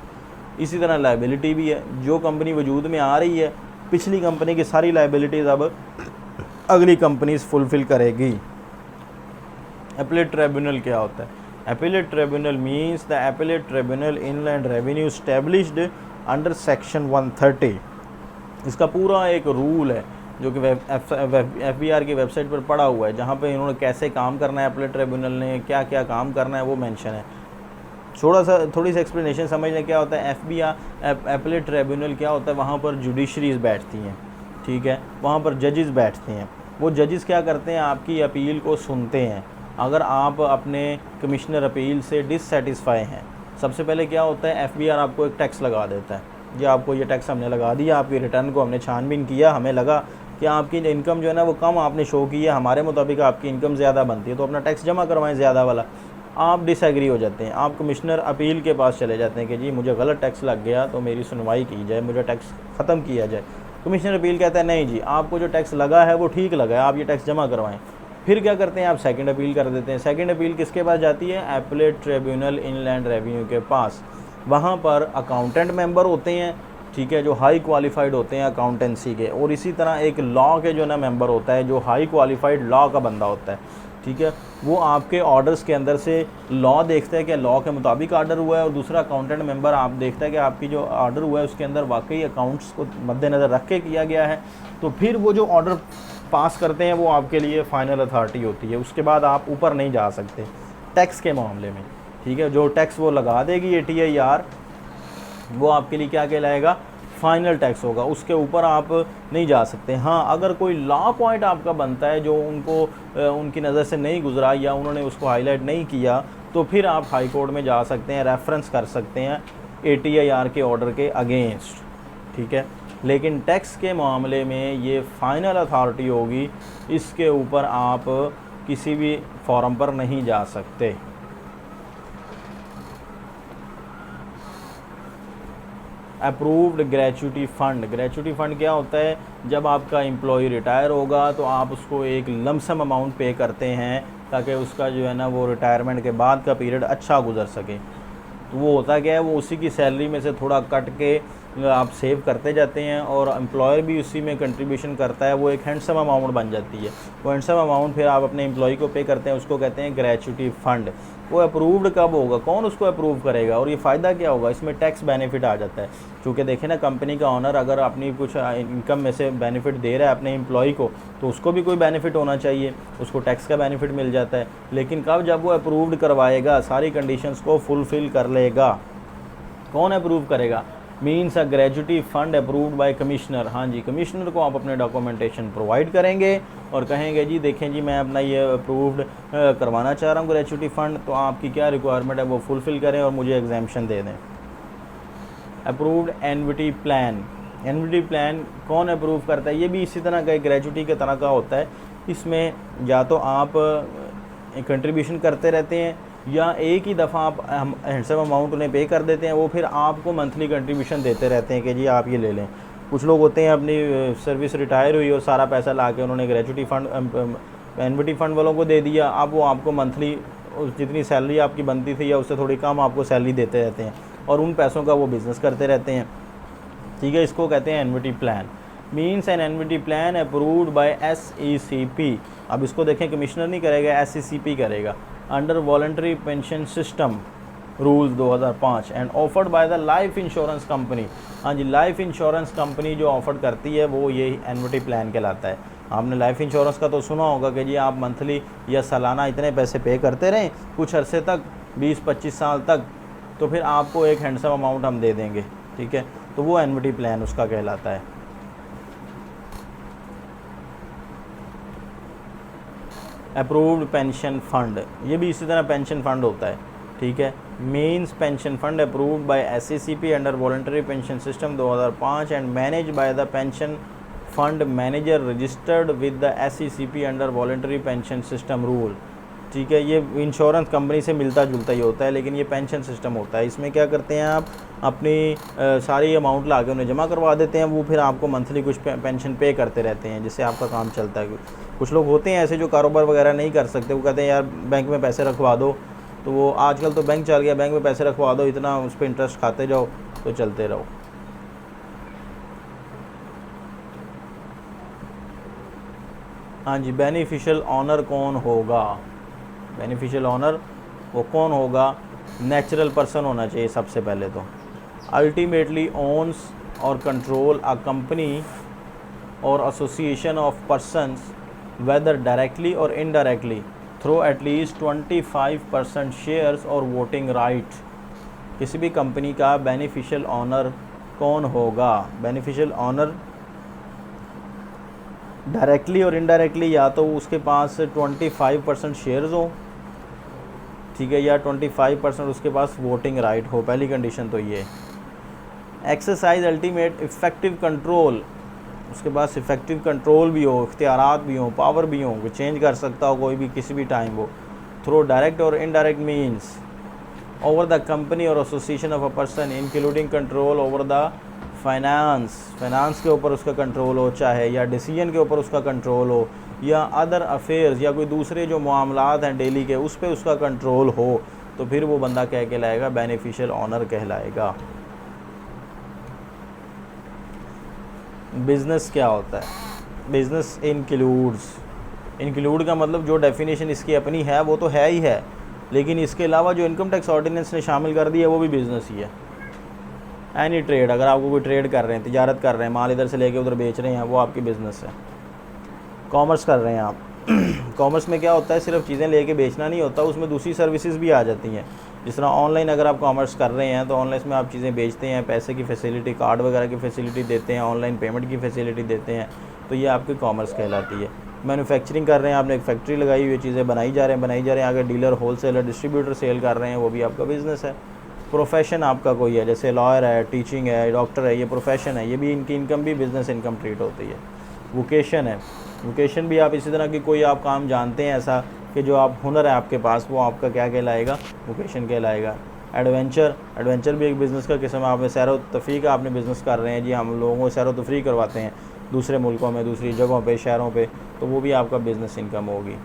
इसी तरह लाइबिलिटी भी है, जो कंपनी वजूद में आ रही है पिछली कंपनी की सारी लाइबिलिटीज़ अब अगली कंपनीज फुलफ़िल करेगी। एपीलेट ट्रिब्यूनल क्या होता है? Appellate tribunal means the appellate tribunal inland revenue established under section 130। इसका पूरा एक रूल है जो कि FBR की वेबसाइट पर पड़ा हुआ है, जहाँ पे इन्होंने कैसे काम करना है, एपीलेट ट्रिब्यूनल ने क्या क्या काम करना है वो मेंशन है। थोड़ी सी एक्सप्लेनेशन समझ लें क्या होता है। FBR एपीलेट ट्रिब्यूनल क्या होता है, वहाँ पर जुडिशरीज बैठती हैं, ठीक है, वहाँ पर जजेस बैठते हैं। वो जजेस क्या करते हैं, आपकी अपील को सुनते हैं। अगर आप अपने कमिश्नर अपील से डिससेटिस्फाई हैं, सबसे पहले क्या होता है, FBR आपको एक टैक्स लगा देता है। जी आपको ये टैक्स हमने लगा दिया, आपकी रिटर्न को हमने छानबीन किया, हमें लगा कि आपकी इनकम जो है ना वो कम आपने शो की है, हमारे मुताबिक आपकी इनकम ज़्यादा बनती है, तो अपना टैक्स जमा करवाएं ज़्यादा वाला। आप डिसएग्री हो जाते हैं, आप कमिश्नर अपील के पास चले जाते हैं कि जी मुझे गलत टैक्स लग गया, तो मेरी सुनवाई की जाए, मुझे टैक्स ख़त्म किया जाए। कमिश्नर अपील कहता है नहीं जी आपको जो टैक्स लगा है वो ठीक लगा है, आप ये टैक्स जमा करवाएं। फिर क्या करते हैं, आप सेकंड अपील कर देते हैं। सेकंड अपील किसके पास जाती है? एपीलेट ट्रिब्यूनल इनलैंड रेवेन्यू के पास। वहाँ पर अकाउंटेंट मेंबर होते हैं, ठीक है, जो हाई क्वालिफाइड होते हैं अकाउंटेंसी के, और इसी तरह एक लॉ के जो ना मेंबर होता है जो हाई क्वालिफाइड लॉ का बंदा होता है, ठीक है। वो आपके ऑर्डर्स के अंदर से लॉ देखता है कि लॉ के मुताबिक ऑर्डर हुआ है, और दूसरा अकाउंटेंट मेंबर आप देखता है कि आपकी जो ऑर्डर हुआ है उसके अंदर वाकई अकाउंट्स को मद्देनज़र रख के किया गया है। तो फिर वो जो ऑर्डर पास करते हैं वो आपके लिए फाइनल अथॉरिटी होती है। उसके बाद आप ऊपर नहीं जा सकते टैक्स के मामले में, ठीक है। जो टैक्स वो लगा देगी ATIR, वो आपके लिए क्या कहलाएगा? फाइनल टैक्स होगा, उसके ऊपर आप नहीं जा सकते। हाँ, अगर कोई लॉ पॉइंट आपका बनता है जो उनको उनकी नज़र से नहीं गुजरा या उन्होंने उसको हाईलाइट नहीं किया, तो फिर आप हाई कोर्ट में जा सकते हैं, रेफरेंस कर सकते हैं ATIR के ऑर्डर के अगेंस्ट, ठीक है। लेकिन टैक्स के मामले में ये फाइनल अथॉरिटी होगी, इसके ऊपर आप किसी भी फॉरम पर नहीं जा सकते। Approved gratuity fund. Gratuity fund क्या होता है? जब आपका एम्प्लॉय रिटायर होगा तो आप उसको एक लमसम अमाउंट पे करते हैं ताकि उसका जो है ना वो रिटायरमेंट के बाद का पीरियड अच्छा गुजर सके। तो वो होता क्या है, वो उसी की सैलरी में से थोड़ा कट के आप सेव करते जाते हैं और एम्प्लॉयर भी उसी में कंट्रीब्यूशन करता है, वो एक हैंडसम अमाउंट बन जाती है। वो हैंडसम अमाउंट फिर आप अपने एम्प्लॉय को पे करते हैं, उसको कहते हैं ग्रेचुटी फ़ंड। वो अप्रूव्ड कब होगा, कौन उसको अप्रूव करेगा, और ये फ़ायदा क्या होगा, इसमें टैक्स बेनिफिट आ जाता है। क्योंकि देखें ना, कंपनी का ऑनर अगर अपनी कुछ इनकम में से बेनिफिट दे रहा है अपने एम्प्लॉय को, तो उसको भी कोई बेनिफिट होना चाहिए, उसको टैक्स का बेनिफिट मिल जाता है। लेकिन कब? जब वो अप्रूव्ड करवाएगा, सारी कंडीशंस को फुलफ़िल कर लेगा। कौन अप्रूव करेगा? Means a gratuity fund approved by commissioner. हाँ जी, कमिश्नर को आप अपने डॉक्यूमेंटेशन प्रोवाइड करेंगे और कहेंगे जी देखें जी मैं अपना ये अप्रूव्ड करवाना चाह रहा हूँ ग्रेचुटी फ़ंड, तो आपकी क्या रिक्वायरमेंट है वो फुलफ़िल करें और मुझे एग्जाम्पशन दे दें। Approved एनविटी plan. एनविटी प्लान कौन अप्रूव करता है? ये भी इसी तरह का एक ग्रेचुटी के तरह का होता है। इसमें या तो आप कंट्रीब्यूशन करते रहते हैं या एक ही दफ़ा आप हैंडसम अमाउंट उन्हें पे कर देते हैं, वो फिर आपको मंथली कंट्रीब्यूशन देते रहते हैं कि जी आप ये ले लें। कुछ लोग होते हैं अपनी सर्विस रिटायर हुई और सारा पैसा ला के उन्होंने ग्रेचुटी फ़ंड एनविटी फ़ंड वालों को दे दिया। अब वो आपको मंथली जितनी सैलरी आपकी बनती थी या उससे थोड़ी कम आपको सैलरी देते रहते हैं और उन पैसों का वो बिज़नेस करते रहते हैं, ठीक है। इसको कहते हैं annuity plan. Means an annuity plan approved by SECP। अब इसको देखें, कमिश्नर नहीं करेगा, SECP करेगा, under voluntary pension system rules 2005 and offered by the life insurance company. हाँ जी, लाइफ इंश्योरेंस कंपनी जो ऑफर करती है वो ये एनविटी प्लान कहलाता है। आपने लाइफ इंश्योरेंस का तो सुना होगा कि जी आप मंथली या सालाना इतने पैसे पे करते रहें कुछ अरसे तक, 20-25 साल तक, तो फिर आपको एक हैंडसम अमाउंट हम दे देंगे, ठीक है। तो वो एनविटी प्लान उसका कहलाता है। अप्रूव्ड पेंशन फ़ंड, ये भी इसी तरह पेंशन फ़ंड होता है, ठीक है। Means pension fund approved by SECP under voluntary pension system 2005 and manage by the pension fund manager registered with the SECP under voluntary pension system rule. ठीक है, ये इंश्योरेंस कंपनी से मिलता जुलता ही होता है, लेकिन ये पेंशन सिस्टम होता है। इसमें क्या करते हैं आप अपनी सारी अमाउंट ला के उन्हें जमा करवा देते हैं, वो फिर आपको मंथली कुछ पेंशन पे करते रहते हैं, जिससे आपका काम चलता है। कुछ लोग होते हैं ऐसे जो कारोबार वगैरह नहीं कर सकते, वो कहते हैं यार बैंक में पैसे रखवा दो, तो वो आजकल तो बैंक चल गया, बैंक में पैसे रखवा दो, इतना उस पर इंटरेस्ट खाते जाओ तो चलते रहो। हाँ जी, बेनिफिशियल ऑनर कौन होगा? बेनिफिशियल ऑनर वो कौन होगा? नेचुरल पर्सन होना चाहिए सबसे पहले तो। अल्टीमेटली ओन्स और कंट्रोल अ कंपनी और association of persons whether directly और इनडायरेक्टली थ्रू एटलीस्ट 25% शेयर्स और वोटिंग राइट। किसी भी कंपनी का बेनिफिशियल ऑनर कौन होगा? बेनिफिशियल ऑनर डायरेक्टली और इनडायरेक्टली या तो उसके पास 25% शेयर्स हो, ठीक है, या 25% उसके पास वोटिंग राइट हो। पहली कंडीशन तो ये। एक्सरसाइज अल्टीमेट इफ़ेक्टिव कंट्रोल, उसके पास इफ़ेक्टिव कंट्रोल भी हो, इख्तियारात भी हो, पावर भी हो, वो चेंज कर सकता हो कोई भी किसी भी टाइम हो, through direct or indirect means over the company और association of a person including control over the finance के ऊपर उसका कंट्रोल हो, चाहे या डिसीजन के ऊपर उसका कंट्रोल हो, या अदर अफेयर्स या कोई दूसरे जो मामलात हैं डेली के उस पर उसका कंट्रोल हो, तो फिर वो बंदा क्या कहलाएगा? बेनिफिशियल ऑनर कहलाएगा। बिज़नेस क्या होता है? बिज़नेस इंक्लूड का मतलब जो डेफिनेशन इसकी अपनी है वो तो है ही है, लेकिन इसके अलावा जो इनकम टैक्स ऑर्डिनेंस ने शामिल कर दिया वो भी बिज़नेस ही है। एनी ट्रेड, अगर आपको कोई ट्रेड कर रहे हैं, तिजारत कर रहे हैं, माल इधर से लेके उधर बेच रहे हैं, वो आपकी बिज़नेस है। कॉमर्स कर रहे हैं आप कॉमर्स में क्या होता है? सिर्फ चीज़ें लेके बेचना नहीं होता, उसमें दूसरी सर्विसेज भी आ जाती हैं। जिस तरह ऑनलाइन अगर आप कॉमर्स कर रहे हैं तो ऑनलाइन में आप चीज़ें बेचते हैं, पैसे की फैसिलिटी, कार्ड वगैरह की फैसिलिटी देते हैं, ऑनलाइन पेमेंट की फैसिलिटी देते हैं, तो ये आपकी कॉमर्स कहलाती है। मैन्युफैक्चरिंग कर रहे हैं, आपने एक फैक्ट्री लगाई हुई है, चीज़ें बनाई जा रहे हैं, आगे डीलर, होलसेलर, डिस्ट्रीब्यूटर सेल कर रहे हैं, वो भी आपका बिज़नेस है। प्रोफेशन आपका कोई है, जैसे लॉयर है, टीचिंग है, डॉक्टर है, ये प्रोफेशन है, ये भी इनकी इनकम भी बिज़नेस इनकम ट्रीट होती है। वोकेशन है, वोकेशन भी आप इसी तरह की कोई आप काम जानते हैं ऐसा कि जो आप हुनर है आपके पास, वो आपका क्या कहलाएगा? वोकेशन कहलाएगा। एडवेंचर भी एक बिज़नेस का किस्म है। आप सैर तफरी का आपने बिज़नेस कर रहे हैं जी, हम लोगों को सैर तफरी करवाते हैं दूसरे मुल्कों में, दूसरी जगहों पे, शहरों पे, तो वो भी आपका बिज़नेस इनकम होगी।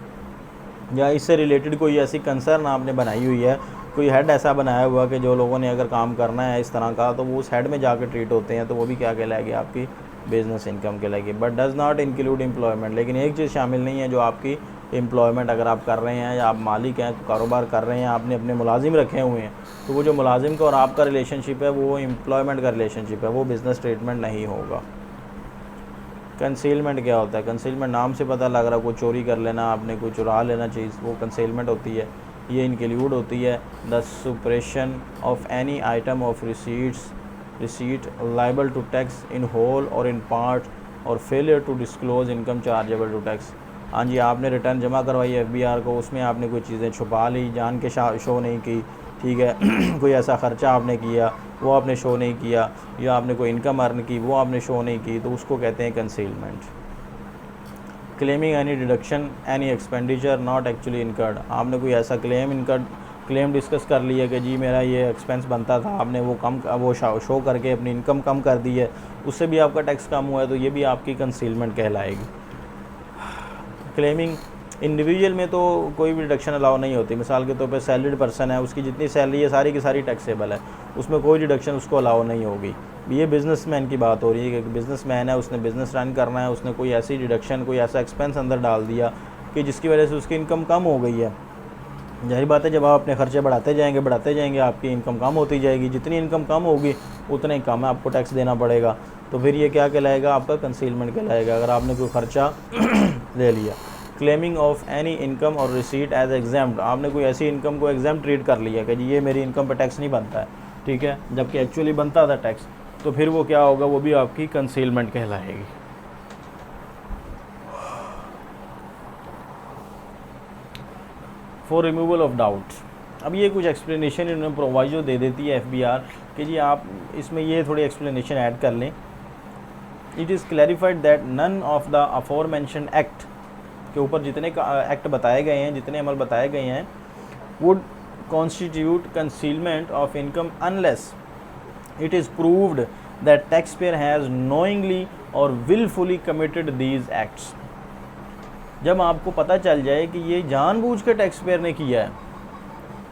या इससे रिलेटेड कोई ऐसी कंसर्न आपने बनाई हुई है, कोई हेड ऐसा बनाया हुआ कि जो लोगों ने अगर काम करना है इस तरह का तो वो उस हेड में जाकर ट्रीट होते हैं, तो वो भी क्या कहलाएगी? आपकी बिज़नेस इनकम कहलाएगी। But does not include employment, लेकिन एक चीज़ शामिल नहीं है जो आपकी एम्प्लॉयमेंट, अगर आप कर रहे हैं या आप मालिक हैं, कारोबार कर रहे हैं, आपने अपने मुलाजिम रखे हुए हैं, तो वो जो मुलाजिम का और आपका रिलेशनशिप है वो एम्प्लॉयमेंट का रिलेशनशिप है, वो बिज़नेस ट्रीटमेंट नहीं होगा। कंसीलमेंट क्या होता है? कंसीलमेंट नाम से पता लग रहा है, कोई चोरी कर लेना, आपने कोई चुरा लेना चीज़, वो कंसीलमेंट होती है। ये इंक्लूड होती है the suppression of any item of receipt liable to tax in whole or in part or failure to disclose income chargeable to tax. हाँ जी, आपने रिटर्न जमा करवाई एफबीआर को, उसमें आपने कोई चीज़ें छुपा ली, जान के शो नहीं की, ठीक है कोई ऐसा ख़र्चा आपने किया वो आपने शो नहीं किया, या आपने कोई इनकम अर्न की वो आपने शो नहीं की, तो उसको कहते हैं concealment. Claiming any deduction any expenditure not actually incurred, आपने कोई ऐसा क्लेम डिस्कस कर लिया कि जी मेरा ये एक्सपेंस बनता था, आपने वो शो करके अपनी इनकम कम कर दी है, उससे भी आपका टैक्स कम हुआ है, तो ये भी आपकी कंसीलमेंट कहलाएगी। क्लेमिंग इंडिविजुअल में तो कोई भी डिडक्शन अलाउ नहीं होती। मिसाल के तौर पे सैलरीड पर्सन है, उसकी जितनी सैलरी है सारी की सारी टैक्सेबल है, उसमें कोई डिडक्शन उसको अलाउ नहीं होगी। ये बिज़नेसमैन की बात हो रही है कि बिज़नेसमैन है, उसने बिज़नेस रन करना है, उसने कोई ऐसी डिडक्शन, कोई ऐसा एक्सपेंस अंदर डाल दिया कि जिसकी वजह से उसकी इनकम कम हो गई है। जाहिर बात है, जब आप अपने खर्चे बढ़ाते जाएंगे आपकी इनकम कम होती जाएगी, जितनी इनकम कम होगी उतना ही कम है आपको टैक्स देना पड़ेगा, तो फिर ये क्या कहलाएगा? आपका कंसीलमेंट कहलाएगा। अगर आपने कोई ख़र्चा ले लिया। क्लेमिंग ऑफ एनी इनकम और रिसीट एज एग्जाम्ड, आपने कोई ऐसी इनकम को एग्जाम ट्रीट कर लिया कि जी ये मेरी इनकम पर टैक्स नहीं बनता है, ठीक है, जबकि एक्चुअली बनता था टैक्स, तो फिर वो क्या होगा? वो भी आपकी कंसीलमेंट कहलाएगी। फॉर रिमूवल ऑफ डाउट, अब ये कुछ एक्सप्लेनेशन इन्होंने प्रोवाइजो दे देती है एफबीआर कि जी आप इसमें ये थोड़ी एक्सप्लेनेशन ऐड कर लें। It is clarified that none of the aforementioned act के ऊपर जितने एक्ट बताए गए हैं, जितने अमल बताए गए हैं, would constitute concealment of income unless it is proved that taxpayer has knowingly or willfully committed these acts। जब आपको पता चल जाए कि ये जानबूझ के टैक्स पेयर ने किया है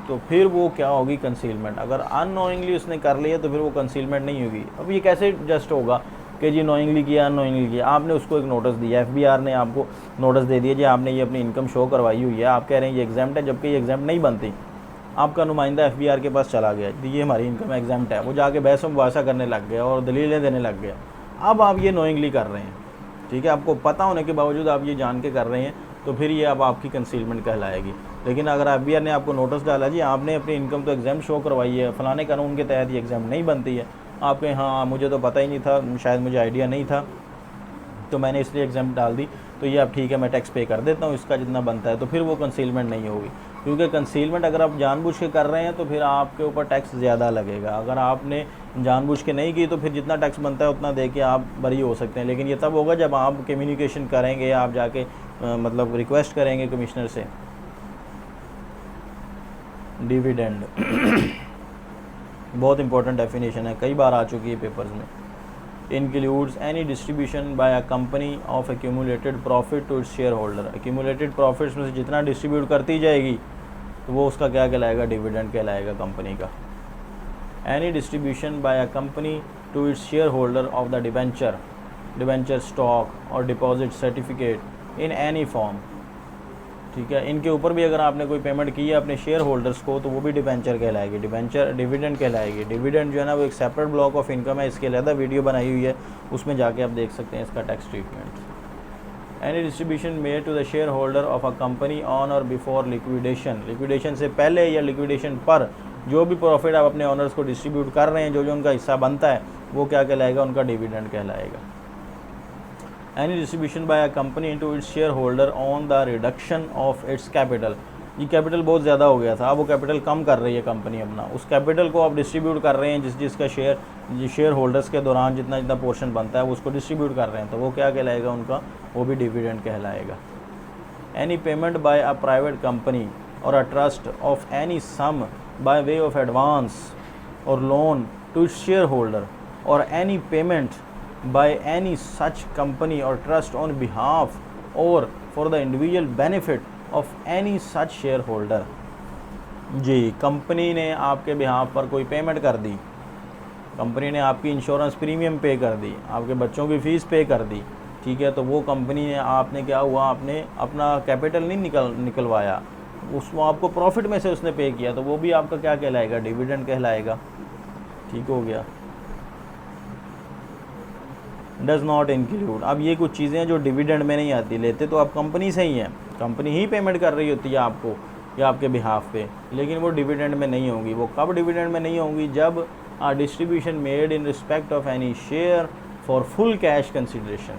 तो फिर वो क्या होगी, कंसीलमेंट। अगर अननोइंगली उसने कर लिया तो फिर वो कंसीलमेंट नहीं होगी। अब ये कैसे जस्ट होगा कि जी नोइंगली किया, अननोइंगली किया। आपने उसको एक नोटिस दिया, एफबीआर ने आपको नोटिस दे दिया जी आपने ये अपनी इनकम शो करवाई हुई है, आप कह रहे हैं ये एग्जाम्प्ट है, जबकि ये एग्जाम्प्ट नहीं बनती। आपका नुमाइंदा एफबीआर के पास चला गया, ये हमारी इनकम एग्जाम्प्ट है, वो जाके बहस मुबासा करने लग गया और दलीलें देने लग गया। अब आप ये नोइंगली कर रहे हैं, ठीक है, आपको पता होने के बावजूद आप ये जान के कर रहे हैं, तो फिर ये अब आपकी कंसीलमेंट कहलाएगी। लेकिन अगर एफबीआर ने आपको नोटिस डाला जी आपने अपनी इनकम तो एग्जाम शो करवाई है, फलाने कानून के तहत ये एग्जाम नहीं बनती है, आप कहें हाँ मुझे तो पता ही नहीं था, शायद मुझे आइडिया नहीं था, तो मैंने इसलिए एग्जाम डाल दी, तो ये अब ठीक है मैं टैक्स पे कर देता हूँ इसका जितना बनता है, तो फिर वो कंसीलमेंट नहीं होगी। क्योंकि कंसीलमेंट अगर आप जानबूझ के कर रहे हैं तो फिर आपके ऊपर टैक्स ज़्यादा लगेगा। अगर आपने जानबूझ के नहीं की तो फिर जितना टैक्स बनता है उतना दे के आप बरी हो सकते हैं। लेकिन ये तब होगा जब आप कम्युनिकेशन करेंगे, आप जाके मतलब रिक्वेस्ट करेंगे कमिश्नर से। डिविडेंड बहुत इंपॉर्टेंट डेफिनेशन है, कई बार आ चुकी है पेपर्स में। includes any distribution by a company of accumulated profit to its shareholder। accumulated profits में से जितना डिस्ट्रीब्यूट करती जाएगी तो वो उसका क्या कहलाएगा, डिविडेंड कहलाएगा कंपनी का। any distribution by a company to its shareholder of the debenture stock or deposit certificate in any form, ठीक है, इनके ऊपर भी अगर आपने कोई पेमेंट की है अपने शेयर होल्डर्स को तो वो भी डिबेंचर कहलाएगी, डिबेंचर डिविडेंड कहलाएगी। डिविडेंड जो है ना वो एक सेपरेट ब्लॉक ऑफ इनकम है, इसके अलग वीडियो बनाई हुई है, उसमें जाके आप देख सकते हैं इसका tax treatment. Any distribution made to the shareholder of a company on और बिफोर लिक्विडेशन, लिक्विडेशन से पहले या लिक्विडेशन पर जो भी प्रॉफिट आप अपने ऑनर्स को डिस्ट्रीब्यूट कर रहे हैं, जो जो उनका हिस्सा बनता है वो क्या कहलाएगा, उनका डिविडेंड कहलाएगा। Any distribution by a company into its shareholder on the reduction of its capital, ये कैपिटल बहुत ज़्यादा हो गया था, अब वो कैपिटल कम कर रही है कंपनी अपना, उस कैपिटल को आप डिस्ट्रीब्यूट कर रहे हैं जिसका शेयर होल्डर्स के दौरान जितना जितना पोर्शन बनता है वो उसको डिस्ट्रीब्यूट कर रहे हैं, तो वो क्या कहलाएगा उनका, वो भी डिविडेंड कहलाएगा। Any payment by a private company or a trust of any sum by way of advance or loan to its share holder or any payment by any such company or trust on behalf or for the individual benefit of any such shareholder। जी, company ने आपके behalf पर कोई payment कर दी, company ने आपकी insurance premium पे कर दी, आपके बच्चों की फ़ीस पे कर दी, ठीक है, तो वो कंपनी ने आपने क्या हुआ, आपने अपना कैपिटल नहीं निकलवाया, उसको आपको प्रॉफिट में से उसने पे किया, तो वो भी आपका क्या कहलाएगा, डिविडेंड कहलाएगा। ठीक हो गया। डज़ नॉट इंक्लूड, अब ये कुछ चीज़ें जो डिविडेंड में नहीं आती, लेते तो आप कंपनी से ही हैं, कंपनी ही पेमेंट कर रही होती है आपको या आपके बिहाफ पे, लेकिन वो डिविडेंड में नहीं होंगी। वो कब डिविडेंड में नहीं होंगी, जब a distribution made in respect of any share for full cash consideration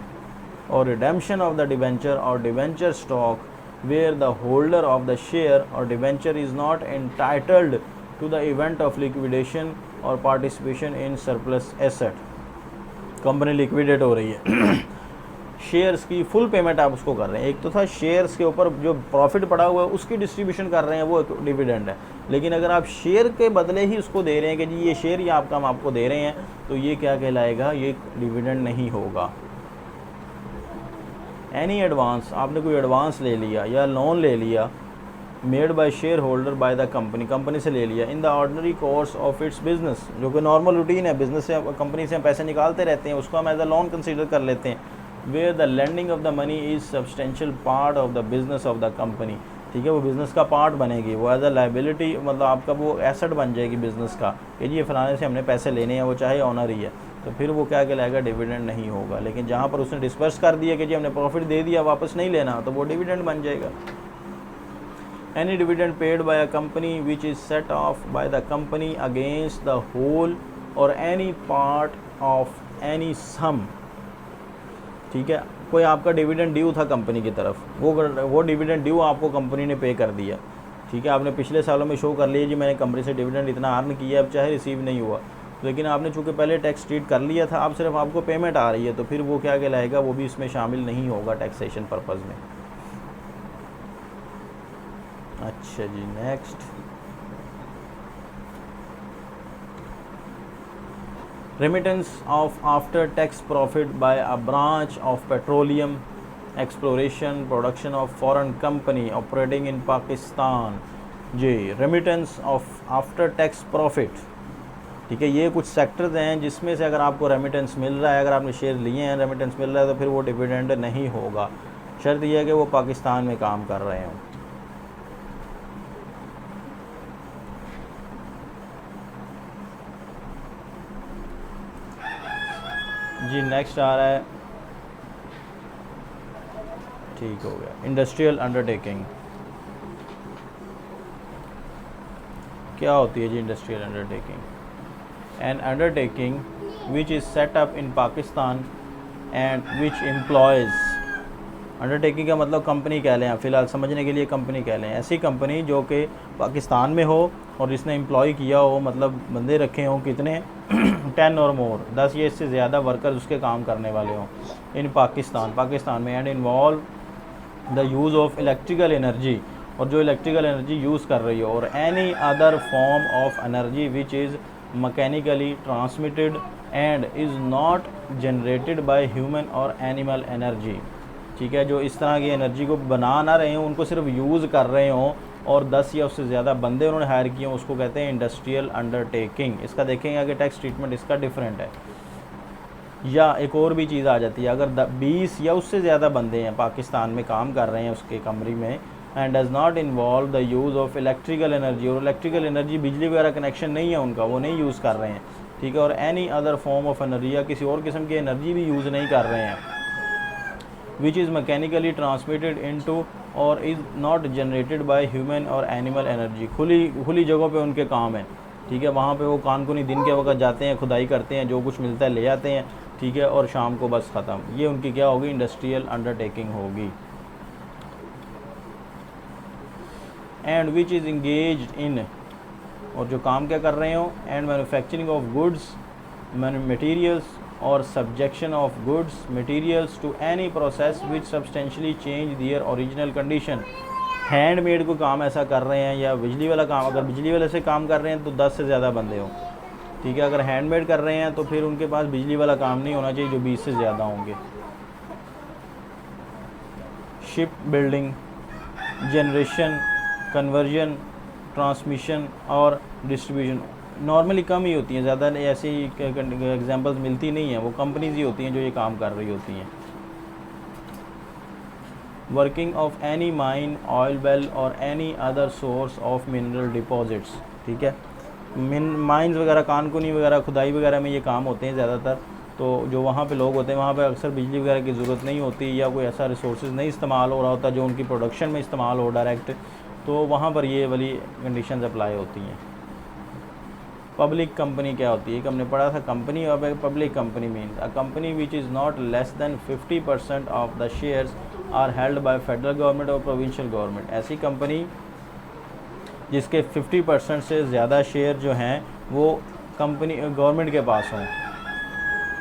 or redemption of the debenture or debenture stock where the holder of the share or debenture is not entitled to the event of liquidation or participation in surplus asset. Company liquidate हो रही है, shares की full payment आप उसको कर रहे हैं, एक तो था शेयर्स के ऊपर जो प्रॉफिट पड़ा हुआ है उसकी डिस्ट्रीब्यूशन कर रहे हैं, वो डिविडेंड है। लेकिन अगर आप शेयर के बदले ही उसको दे रहे हैं कि जी ये शेयर या आपका हम आपको दे रहे हैं, तो ये क्या कहलाएगा, ये डिविडेंड नहीं होगा। एनी एडवांस, आपने कोई एडवांस ले लिया या लोन ले लिया, made by share holder bye the company, company से ले लिया, in the ordinary course of its business, जो कि नॉर्मल रूटीन है, बिजनेस से कंपनी से हम पैसे निकालते रहते हैं, उसको हम एज अ लोन कंसीडर कर लेते हैं। Where the lending of the money is substantial part of the business of the company, ठीक है, वो बिज़नेस का पार्ट बनेगी, वो एज अ लाइबिलिटी, मतलब आपका वो एसेट बन जाएगी बिज़नेस का कि जी ये फलाने से हमने पैसे लेने हैं, वो चाहे ऑनर ही है, तो फिर वो क्या कहलाएगा, डिविडेंड नहीं होगा। लेकिन जहाँ पर उसने डिस्पर्स कर दिया कि जी हमने प्रॉफिट दे दिया, वापस नहीं लेना, तो वो डिविडेंड बन जाएगा। Any dividend paid by a company which is set off by the company against the whole or any part of any sum, ठीक है, कोई आपका डिविडेंड ड्यू था कंपनी की तरफ, वो डिविडेंड ड्यू आपको कंपनी ने पे कर दिया, ठीक है, आपने पिछले सालों में शो कर लिया जी मैंने कंपनी से डिविडेंड इतना अर्न किया, अब चाहे रिसीव नहीं हुआ, लेकिन आपने चूँकि पहले टैक्स ट्रीट कर लिया था, अब सिर्फ आपको पेमेंट आ रही है, तो फिर वो क्या कहलाएगा, वो भी इसमें शामिल नहीं होगा टैक्सेशन पर्पज़ में। अच्छा जी, next, remittance of after tax profit by a branch of petroleum exploration production of foreign company operating in Pakistan. जी, remittance of after tax profit, ठीक है, ये कुछ सेक्टर्स हैं जिसमें से अगर आपको रेमिटेंस मिल रहा है, अगर आपने शेयर लिए हैं, रेमिटेंस मिल रहा है, तो फिर वो डिविडेंड नहीं होगा। शर्त यह है कि वो पाकिस्तान में काम कर रहे हों। जी, नेक्स्ट आ रहा है, ठीक हो गया, इंडस्ट्रियल अंडरटेकिंग। क्या होती है जी industrial undertaking? An undertaking which is set up in Pakistan and which employs, undertaking का मतलब कंपनी कह लें, फ़िलहाल समझने के लिए कंपनी कह लें, ऐसी कंपनी जो कि पाकिस्तान में हो और जिसने एम्प्लॉय किया हो, मतलब बंदे रखे हों कितने 10 और मोर, 10 या इससे ज़्यादा वर्कर्स उसके काम करने वाले हों इन पाकिस्तान में, and involve the use of electrical energy, और जो इलेक्ट्रिकल एनर्जी यूज़ कर रही हो, और any other form of energy which is mechanically transmitted and is not generated by human or animal energy, ठीक है, जो इस तरह की एनर्जी को बना ना रहे हों, उनको सिर्फ यूज़ कर रहे हों और 10 या उससे ज़्यादा बंदे उन्होंने हायर किए हों, उसको कहते हैं इंडस्ट्रियल अंडरटेकिंग। इसका देखेंगे आगे टैक्स ट्रीटमेंट इसका डिफरेंट है। या एक और भी चीज़ आ जाती है, अगर 20 या उससे ज़्यादा बंदे हैं पाकिस्तान में काम कर रहे हैं उसके कमरे में, and does not involve the use of electrical energy, और इलेक्ट्रिकल एनर्जी बिजली वगैरह कनेक्शन नहीं है उनका, वो नहीं यूज़ कर रहे हैं, ठीक है, और any other form of energy, या किसी और किस्म की एनर्जी भी यूज़ नहीं कर रहे हैं, which is mechanically transmitted into or is not generated by human or animal energy, खुली जगहों पे उनके काम है, ठीक है, वहाँ पे वो कानकुनी दिन के वक्त जाते हैं, खुदाई करते हैं, जो कुछ मिलता है ले आते हैं, ठीक है, और शाम को बस ख़त्म। ये उनकी क्या होगी? इंडस्ट्रियल अंडरटेकिंग होगी। And which is engaged in, और जो काम क्या कर रहे हो, and manufacturing of goods materials or subjection of goods materials to any process which substantially change their original condition. Handmade को काम ऐसा कर रहे हैं, या बिजली वाला काम, अगर बिजली वाले से काम कर रहे हैं तो 10 से ज़्यादा बंदे हों, ठीक है, अगर हैंडमेड कर रहे हैं तो फिर उनके पास बिजली वाला काम नहीं होना चाहिए, जो 20 से ज़्यादा होंगे। Ship building, generation, conversion, transmission और डिस्ट्रीब्यूशन नॉर्मली कम ही होती हैं, ज़्यादा ऐसी एग्जांपल्स मिलती नहीं हैं, वो कंपनीज ही होती हैं जो ये काम कर रही होती हैं। Working of any mine, oil well or any other source of mineral deposits, ठीक है, माइंस वगैरह, कानकुनी वगैरह, खुदाई वगैरह में ये काम होते हैं ज़्यादातर, तो जो वहाँ पे लोग होते हैं वहाँ पे अक्सर बिजली वगैरह की ज़रूरत नहीं होती, या कोई ऐसा रिसोर्सेज नहीं इस्तेमाल हो रहा होता जो उनकी प्रोडक्शन में इस्तेमाल हो डायरेक्ट, तो वहाँ पर ये वाली कंडीशंस अप्लाई होती हैं। पब्लिक कंपनी क्या होती है? हमने पढ़ा था कंपनी, और public company means a company which is not less than 50% of the shares are held by federal government और प्रोविंशियल गवर्नमेंट। ऐसी कंपनी जिसके 50% से ज़्यादा शेयर जो हैं वो कंपनी गवर्नमेंट के पास हों।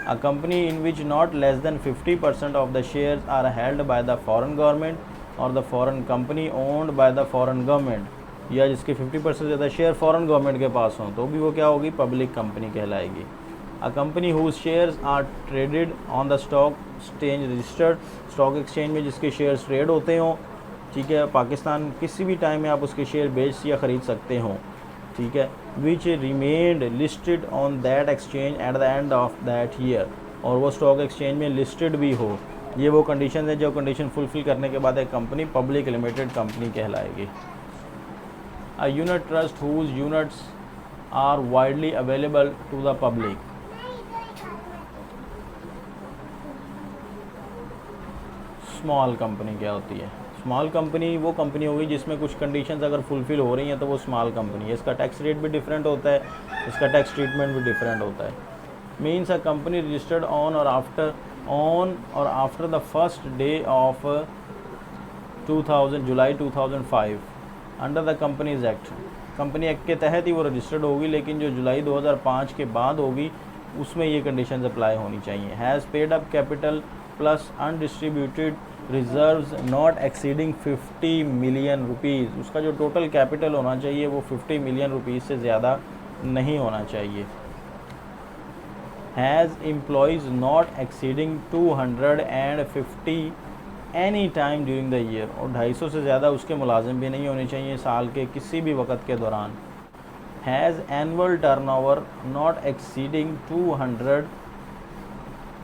A company in which not less than 50% of the shares are held by the foreign government or the foreign company owned by the foreign government, या जिसके 50% से ज़्यादा शेयर फॉरेन गवर्नमेंट के पास हों, तो भी वो क्या होगी? पब्लिक कंपनी कहलाएगी। A company whose shares are traded on the stock exchange registered, stock exchange में जिसके शेयर्स ट्रेड होते हों, ठीक है, पाकिस्तान किसी भी टाइम में आप उसके शेयर बेच या ख़रीद सकते हो, ठीक है, which remained listed on that exchange at the end of that year, और वो स्टॉक एक्सचेंज में लिस्टेड भी हो। ये वो कंडीशन है जो कंडीशन फुलफिल करने के बाद एक कंपनी पब्लिक लिमिटेड कंपनी कहलाएगी। A unit trust whose units are widely available to the public. Small company क्या होती है? स्मॉल कंपनी वो कंपनी होगी जिसमें कुछ कंडीशंस अगर फुलफिल हो रही हैं तो वो स्मॉल कंपनी है। इसका टैक्स रेट भी डिफरेंट होता है, इसका टैक्स ट्रीटमेंट भी डिफरेंट होता है। Means a company registered on or after the first day of 2000 July 2005 under the companies act. Company act के तहत ही वो रजिस्टर्ड होगी, लेकिन जो जुलाई 2005 के बाद होगी उसमें ये कंडीशंस अप्लाई होनी चाहिए। Has paid up capital plus undistributed reserves not exceeding 50 million rupees, उसका जो टोटल कैपिटल होना चाहिए वो 50 मिलियन रुपीज़ से ज़्यादा नहीं होना चाहिए। Has employees not exceeding 250 any time during the year, और 250 से ज़्यादा उसके मुलाजिम भी नहीं होने चाहिए साल के किसी भी वक्त के दौरान। Has annual turnover not exceeding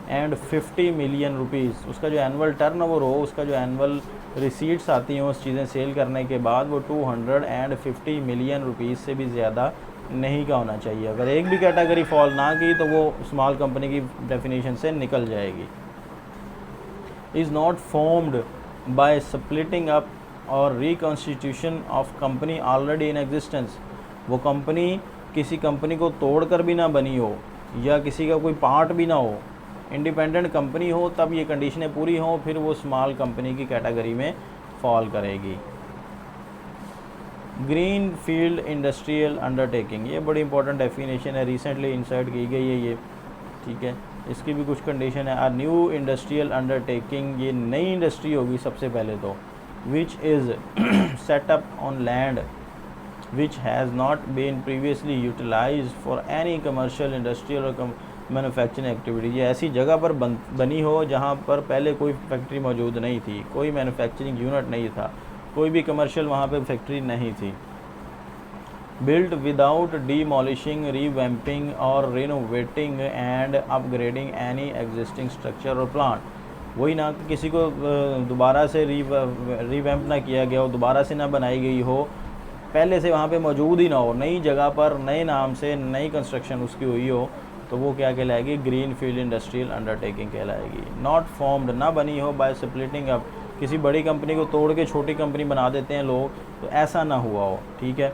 250 million rupees, उसका जो एनुअल टर्नओवर हो, उसका जो एनुअल रिसीट्स आती हैं उस चीज़ें सेल करने के बाद, वो 250 मिलियन रुपीज़ से भी ज़्यादा नहीं का होना चाहिए। अगर एक भी कैटेगरी फॉल ना की तो वो स्मॉल कंपनी की डेफिनेशन से निकल जाएगी। Is not formed by splitting up or reconstitution of company already in existence, वो कंपनी किसी कंपनी को तोड़कर भी ना बनी हो या किसी का कोई पार्ट भी ना हो, इंडिपेंडेंट कंपनी हो, तब ये कंडीशनें पूरी हों, फिर वो स्मॉल कंपनी की कैटेगरी में फॉल करेगी। ग्रीन फील्ड इंडस्ट्रियल अंडरटेकिंग, ये बड़ी इंपॉर्टेंट डेफिनेशन है, रिसेंटली इंसर्ट की गई है ये, ठीक है। इसकी भी कुछ कंडीशन है। न्यू इंडस्ट्रियल अंडरटेकिंग, ये नई इंडस्ट्री होगी सबसे पहले तो, which is set up on land which has not been previously utilized for any commercial industrial और मैन्युफैक्चरिंग एक्टिविटी, ये ऐसी जगह पर बनी हो जहाँ पर पहले कोई फैक्ट्री मौजूद नहीं थी, कोई मैन्युफैक्चरिंग यूनिट नहीं था, कोई भी कमर्शियल वहाँ पे फैक्ट्री नहीं थी। Built without demolishing, revamping or renovating and upgrading any existing structure or plant, वही ना कि किसी को दोबारा से रीवैम्प ना किया गया हो, दोबारा से ना बनाई गई हो, पहले से वहाँ पे मौजूद ही ना हो, नई जगह पर नए नाम से नई कंस्ट्रक्शन उसकी हुई हो, तो वो क्या कहलाएगी? ग्रीन फील्ड इंडस्ट्रियल अंडरटेकिंग कहलाएगी। नॉट फॉर्म्ड, ना बनी हो बाय स्प्लिटिंग अप, किसी बड़ी कंपनी को तोड़ के छोटी कंपनी बना देते हैं लोग, तो ऐसा ना हुआ हो, ठीक है,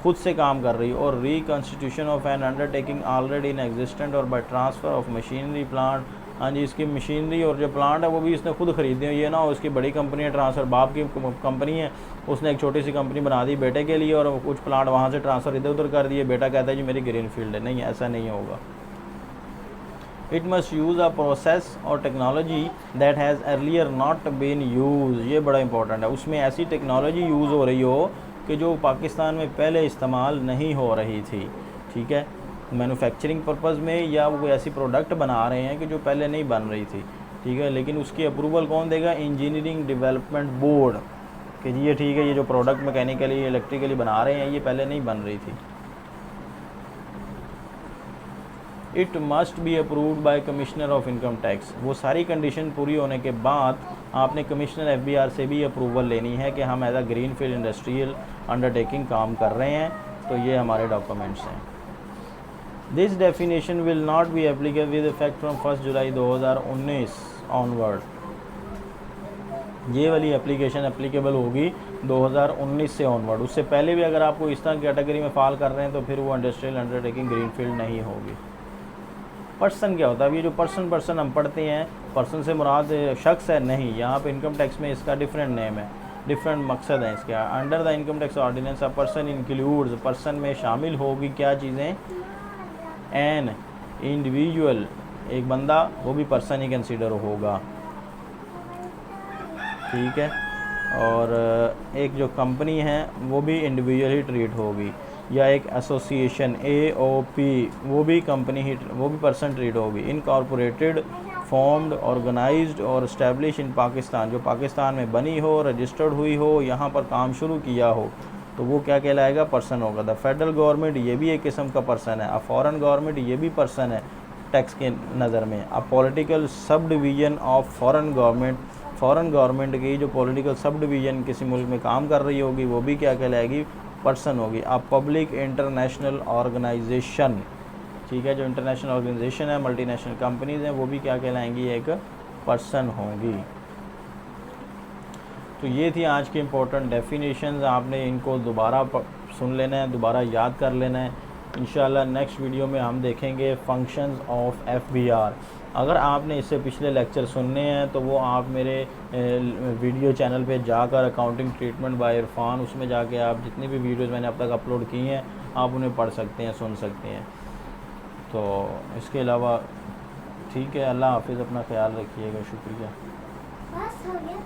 खुद से काम कर रही हो। Or reconstitution of an undertaking already in existent or by transfer of machinery plant, हाँ जी, इसकी मशीनरी और जो प्लांट है वो भी इसने खुद ख़रीदे हो, ये ना हो इसकी बड़ी कंपनी है, ट्रांसफ़र बाप की कंपनी है, उसने एक छोटी सी कंपनी बना दी बेटे के लिए और कुछ प्लांट वहाँ से ट्रांसफ़र इधर उधर कर दिए, बेटा कहता है जी मेरी ग्रीन फील्ड है, नहीं, ऐसा नहीं होगा। It must use a process or technology that has earlier not been use, ये बड़ा इंपॉर्टेंट है, उसमें ऐसी टेक्नोलॉजी यूज़ हो रही हो कि जो पाकिस्तान में पहले इस्तेमाल नहीं हो रही थी, ठीक है, मैन्युफैक्चरिंग पर्पज़ में, या वो ऐसी प्रोडक्ट बना रहे हैं कि जो पहले नहीं बन रही थी, ठीक है, लेकिन उसकी अप्रूवल कौन देगा? इंजीनियरिंग डेवलपमेंट बोर्ड, कि जी ये ठीक है, ये जो प्रोडक्ट मैकेनिकली इलेक्ट्रिकली बना रहे हैं ये पहले नहीं बन रही थी। It must be approved by commissioner of income tax, वो सारी कंडीशन पूरी होने के बाद आपने कमिश्नर FBR से भी अप्रूवल लेनी है कि हम as a green field industrial undertaking काम कर रहे हैं, तो ये हमारे डॉक्यूमेंट्स हैं। This definition will not be applicable with effect from 1 जुलाई 2019 ऑनवर्ड, ये वाली एप्लीकेशन एप्लीकेबल होगी 2019 से ऑनवर्ड, उससे पहले भी अगर आपको इस तरह कैटेगरी में फॉल कर रहे हैं तो फिर वो इंडस्ट्रियल अंडरटेकिंग ग्रीन फील्ड नहीं होगी। पर्सन क्या होता है? अब ये जो पर्सन हम पढ़ते हैं, पर्सन से मुराद शख्स है, नहीं, यहाँ पे इनकम टैक्स में इसका डिफरेंट नेम है, डिफरेंट मकसद है इसके। Under the income tax ordinance a person includes, person में शामिल होगी क्या चीज़ें? एन इंडिविजुअल, एक बंदा, वो भी पर्सन ही कंसीडर होगा, ठीक है, और एक जो कंपनी है वो भी इंडिविजुअल ही ट्रीट होगी, या एक एसोसिएशन AOP, वो भी कंपनी ही, वो भी पर्सन ट्रीट होगी। इनकॉर्पोरेटेड, फॉर्म्ड, ऑर्गेनाइज्ड और इस्टेब्लिश इन पाकिस्तान, जो पाकिस्तान में बनी हो, रजिस्टर्ड हुई हो, यहाँ पर काम शुरू किया हो, तो वो क्या कहलाएगा? पर्सन होगा। द फेडरल गवर्नमेंट, ये भी एक किस्म का पर्सन है। अ फॉरेन गवर्नमेंट, ये भी पर्सन है टैक्स के नज़र में। A political sub division of foreign government, foreign government की जो पॉलिटिकल सब डिवीज़न किसी मुल्क में काम कर रही होगी वो भी क्या कहलाएगी? पर्सन होगी। अ पब्लिक इंटरनेशनल ऑर्गेनाइजेशन, ठीक है, जो इंटरनेशनल ऑर्गेनाइजेशन है, मल्टीनेशनल कंपनीज़ हैं, वो भी क्या कहलाएंगी? एक पर्सन होगी। तो ये थी आज की इम्पोर्टेंट डेफिनेशंस, आपने इनको दोबारा सुन लेना है, दोबारा याद कर लेना है। इंशाल्लाह नेक्स्ट वीडियो में हम देखेंगे फंक्शंस ऑफ FBR। अगर आपने इससे पिछले लेक्चर सुनने हैं तो वो आप मेरे वीडियो चैनल पे जाकर अकाउंटिंग ट्रीटमेंट बाय इरफान, उसमें जाके आप जितनी भी वीडियोस मैंने अब तक अपलोड की हैं आप उन्हें पढ़ सकते हैं, सुन सकते हैं। तो इसके अलावा ठीक है, अल्लाह हाफिज़, अपना ख्याल रखिएगा, शुक्रिया।
बस हो गया।